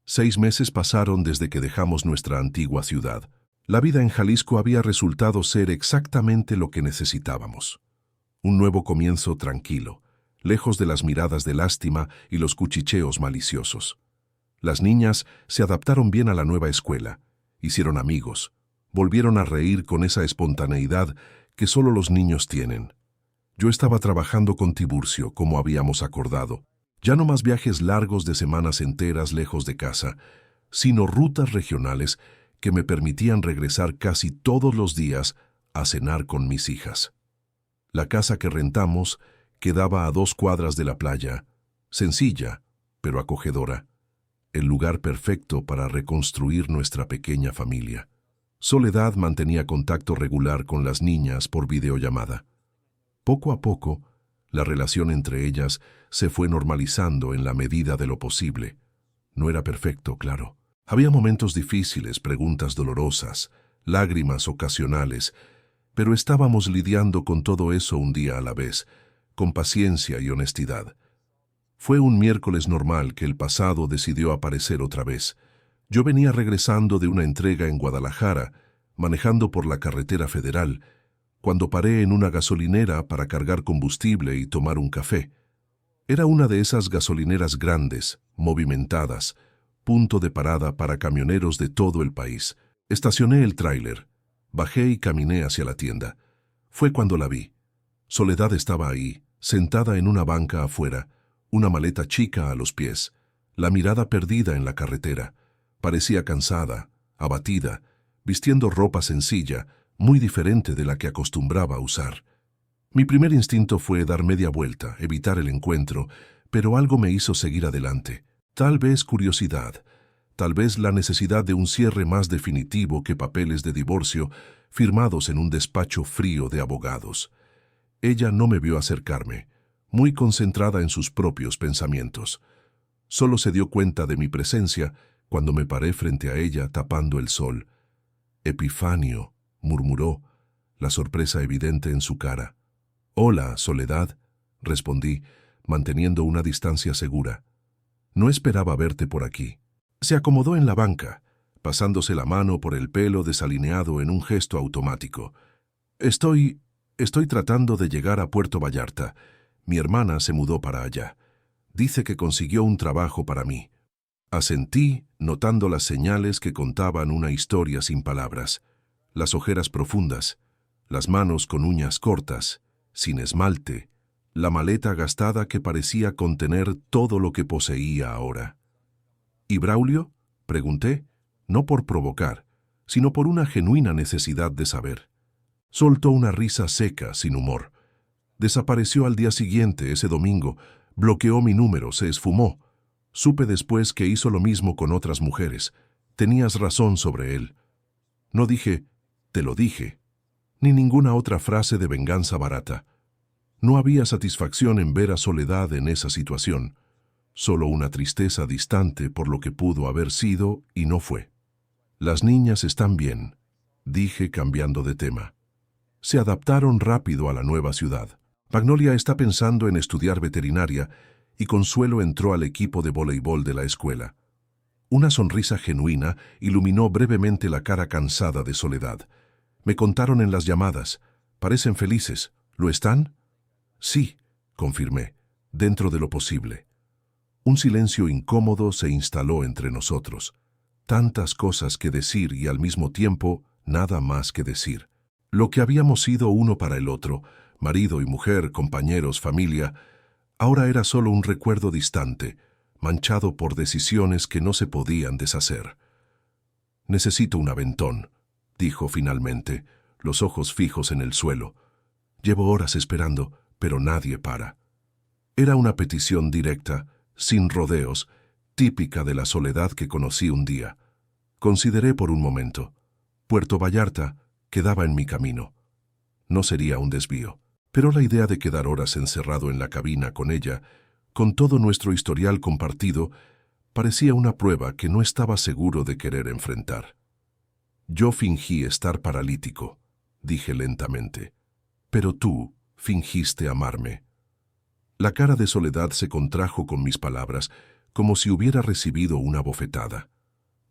S1: 6 meses pasaron desde que dejamos nuestra antigua ciudad. La vida en Jalisco había resultado ser exactamente lo que necesitábamos. Un nuevo comienzo tranquilo, lejos de las miradas de lástima y los cuchicheos maliciosos. Las niñas se adaptaron bien a la nueva escuela, hicieron amigos, volvieron a reír con esa espontaneidad que solo los niños tienen. Yo estaba trabajando con Tiburcio, como habíamos acordado. Ya no más viajes largos de semanas enteras lejos de casa, sino rutas regionales que me permitían regresar casi todos los días a cenar con mis hijas. La casa que rentamos quedaba a 2 cuadras de la playa, sencilla, pero acogedora, el lugar perfecto para reconstruir nuestra pequeña familia. Soledad mantenía contacto regular con las niñas por videollamada. Poco a poco, la relación entre ellas se fue normalizando en la medida de lo posible. No era perfecto, claro. Había momentos difíciles, preguntas dolorosas, lágrimas ocasionales, pero estábamos lidiando con todo eso un día a la vez, con paciencia y honestidad. Fue un miércoles normal que el pasado decidió aparecer otra vez. Yo venía regresando de una entrega en Guadalajara, manejando por la carretera federal, cuando paré en una gasolinera para cargar combustible y tomar un café. Era una de esas gasolineras grandes, movimentadas, punto de parada para camioneros de todo el país. Estacioné el tráiler, bajé y caminé hacia la tienda. Fue cuando la vi. Soledad estaba ahí, sentada en una banca afuera, una maleta chica a los pies, la mirada perdida en la carretera. Parecía cansada, abatida, vistiendo ropa sencilla, muy diferente de la que acostumbraba a usar. Mi primer instinto fue dar media vuelta, evitar el encuentro, pero algo me hizo seguir adelante. Tal vez curiosidad, tal vez la necesidad de un cierre más definitivo que papeles de divorcio firmados en un despacho frío de abogados. Ella no me vio acercarme, muy concentrada en sus propios pensamientos. Solo se dio cuenta de mi presencia cuando me paré frente a ella tapando el sol. Epifanio, murmuró, la sorpresa evidente en su cara. «Hola, Soledad», respondí, manteniendo una distancia segura. «No esperaba verte por aquí». Se acomodó en la banca, pasándose la mano por el pelo desalineado en un gesto automático. Estoy tratando de llegar a Puerto Vallarta. Mi hermana se mudó para allá. Dice que consiguió un trabajo para mí». Asentí, notando las señales que contaban una historia sin palabras. Las ojeras profundas, las manos con uñas cortas, sin esmalte, la maleta gastada que parecía contener todo lo que poseía ahora. «¿Y Braulio?», pregunté, no por provocar, sino por una genuina necesidad de saber. Soltó una risa seca, sin humor. Desapareció al día siguiente, ese domingo, bloqueó mi número, se esfumó. Supe después que hizo lo mismo con otras mujeres. Tenías razón sobre él. No dije, «te lo dije», ni ninguna otra frase de venganza barata. No había satisfacción en ver a Soledad en esa situación, solo una tristeza distante por lo que pudo haber sido y no fue. «Las niñas están bien», dije cambiando de tema. Se adaptaron rápido a la nueva ciudad. Magnolia está pensando en estudiar veterinaria y Consuelo entró al equipo de voleibol de la escuela. Una sonrisa genuina iluminó brevemente la cara cansada de Soledad. Me contaron en las llamadas. «Parecen felices. ¿Lo están?» «Sí», confirmé, dentro de lo posible. Un silencio incómodo se instaló entre nosotros. Tantas cosas que decir y al mismo tiempo nada más que decir. Lo que habíamos sido uno para el otro, marido y mujer, compañeros, familia, ahora era solo un recuerdo distante, manchado por decisiones que no se podían deshacer. «Necesito un aventón», dijo finalmente, los ojos fijos en el suelo. «Llevo horas esperando, pero nadie para». Era una petición directa, sin rodeos, típica de la soledad que conocí un día. Consideré por un momento. Puerto Vallarta quedaba en mi camino. No sería un desvío, pero la idea de quedar horas encerrado en la cabina con ella, con todo nuestro historial compartido, parecía una prueba que no estaba seguro de querer enfrentar. «Yo fingí estar paralítico», dije lentamente, «pero tú fingiste amarme». La cara de Soledad se contrajo con mis palabras, como si hubiera recibido una bofetada.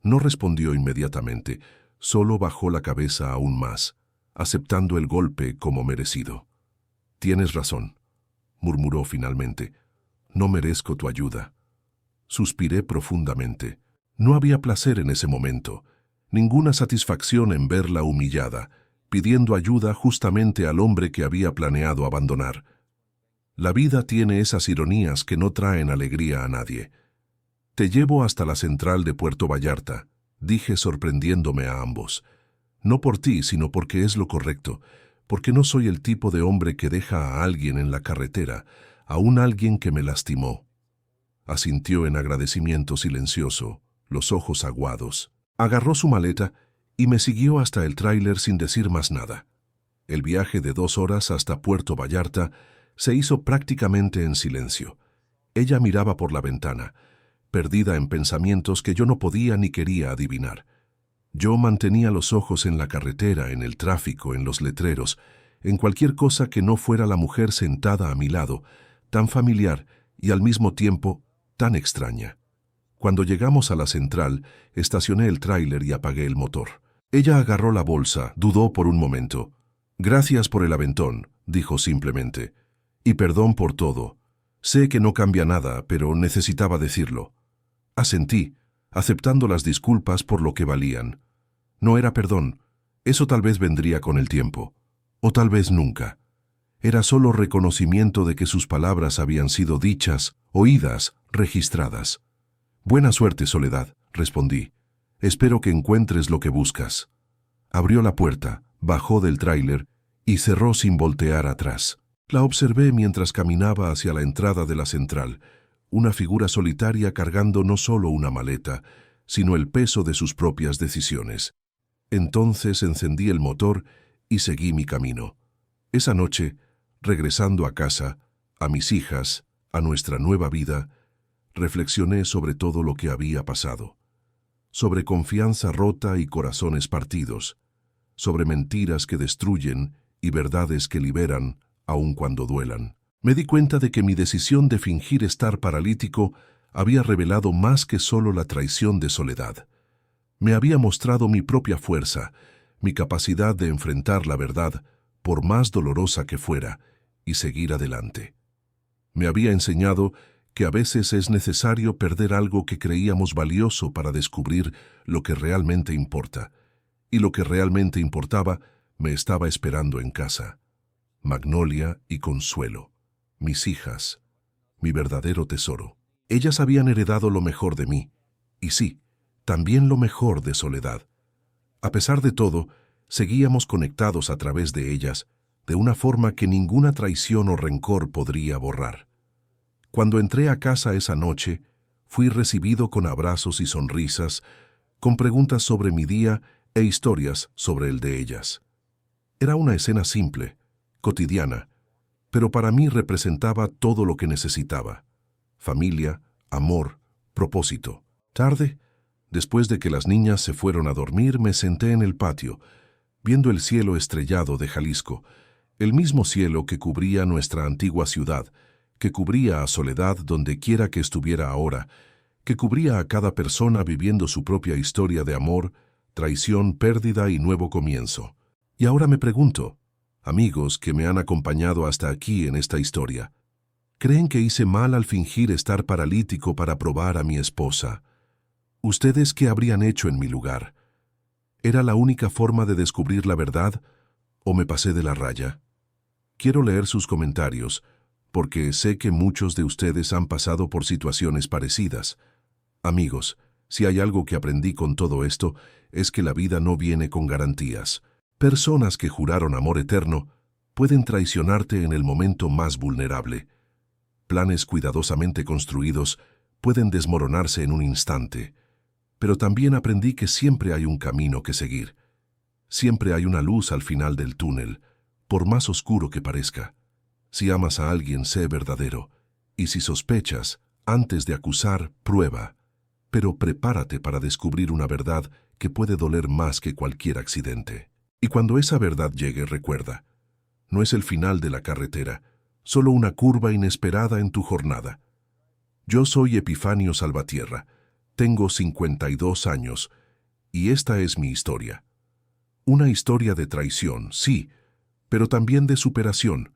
S1: No respondió inmediatamente, solo bajó la cabeza aún más, aceptando el golpe como merecido. «Tienes razón», murmuró finalmente. «No merezco tu ayuda». Suspiré profundamente. No había placer en ese momento, ninguna satisfacción en verla humillada, pidiendo ayuda justamente al hombre que había planeado abandonar. La vida tiene esas ironías que no traen alegría a nadie. «Te llevo hasta la central de Puerto Vallarta», dije sorprendiéndome a ambos. «No por ti, sino porque es lo correcto, porque no soy el tipo de hombre que deja a alguien en la carretera, aún alguien que me lastimó». Asintió en agradecimiento silencioso, los ojos aguados. Agarró su maleta y me siguió hasta el tráiler sin decir más nada. El viaje de 2 horas hasta Puerto Vallarta se hizo prácticamente en silencio. Ella miraba por la ventana, perdida en pensamientos que yo no podía ni quería adivinar. Yo mantenía los ojos en la carretera, en el tráfico, en los letreros, en cualquier cosa que no fuera la mujer sentada a mi lado, tan familiar y al mismo tiempo tan extraña. Cuando llegamos a la central, estacioné el tráiler y apagué el motor. Ella agarró la bolsa, dudó por un momento. «Gracias por el aventón», dijo simplemente. «Y perdón por todo. Sé que no cambia nada, pero necesitaba decirlo». Asentí, aceptando las disculpas por lo que valían. No era perdón, eso tal vez vendría con el tiempo, o tal vez nunca. Era solo reconocimiento de que sus palabras habían sido dichas, oídas, registradas. «Buena suerte, Soledad», respondí. «Espero que encuentres lo que buscas». Abrió la puerta, bajó del tráiler y cerró sin voltear atrás. La observé mientras caminaba hacia la entrada de la central, una figura solitaria cargando no solo una maleta, sino el peso de sus propias decisiones. Entonces encendí el motor y seguí mi camino. Esa noche, regresando a casa, a mis hijas, a nuestra nueva vida, reflexioné sobre todo lo que había pasado. Sobre confianza rota y corazones partidos, sobre mentiras que destruyen y verdades que liberan, aun cuando duelan. Me di cuenta de que mi decisión de fingir estar paralítico había revelado más que solo la traición de Soledad. Me había mostrado mi propia fuerza, mi capacidad de enfrentar la verdad, por más dolorosa que fuera, y seguir adelante. Me había enseñado que a veces es necesario perder algo que creíamos valioso para descubrir lo que realmente importa, y lo que realmente importaba me estaba esperando en casa. Magnolia y Consuelo, mis hijas, mi verdadero tesoro. Ellas habían heredado lo mejor de mí, y sí, también lo mejor de Soledad. A pesar de todo, seguíamos conectados a través de ellas, de una forma que ninguna traición o rencor podría borrar. Cuando entré a casa esa noche, fui recibido con abrazos y sonrisas, con preguntas sobre mi día e historias sobre el de ellas. Era una escena simple, cotidiana, pero para mí representaba todo lo que necesitaba: familia, amor, propósito. Tarde, después de que las niñas se fueron a dormir, me senté en el patio, viendo el cielo estrellado de Jalisco, el mismo cielo que cubría nuestra antigua ciudad, que cubría a Soledad donde quiera que estuviera ahora, que cubría a cada persona viviendo su propia historia de amor, traición, pérdida y nuevo comienzo. Y ahora me pregunto, amigos que me han acompañado hasta aquí en esta historia, ¿creen que hice mal al fingir estar paralítico para probar a mi esposa? ¿Ustedes qué habrían hecho en mi lugar? ¿Era la única forma de descubrir la verdad o me pasé de la raya? Quiero leer sus comentarios, porque sé que muchos de ustedes han pasado por situaciones parecidas. Amigos, si hay algo que aprendí con todo esto, es que la vida no viene con garantías. Personas que juraron amor eterno pueden traicionarte en el momento más vulnerable. Planes cuidadosamente construidos pueden desmoronarse en un instante. Pero también aprendí que siempre hay un camino que seguir. Siempre hay una luz al final del túnel, por más oscuro que parezca. Si amas a alguien, sé verdadero. Y si sospechas, antes de acusar, prueba. Pero prepárate para descubrir una verdad que puede doler más que cualquier accidente. Y cuando esa verdad llegue, recuerda, no es el final de la carretera, solo una curva inesperada en tu jornada. Yo soy Epifanio Salvatierra, tengo 52 años, y esta es mi historia. Una historia de traición, sí, pero también de superación,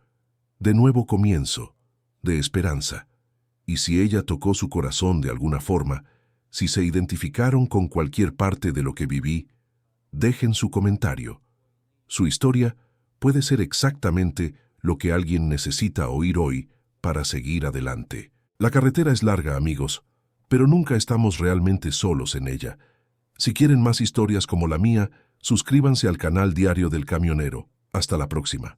S1: de nuevo comienzo, de esperanza. Y si ella tocó su corazón de alguna forma, si se identificaron con cualquier parte de lo que viví, dejen su comentario. Su historia puede ser exactamente lo que alguien necesita oír hoy para seguir adelante. La carretera es larga, amigos, pero nunca estamos realmente solos en ella. Si quieren más historias como la mía, suscríbanse al canal Diario del Camionero. Hasta la próxima.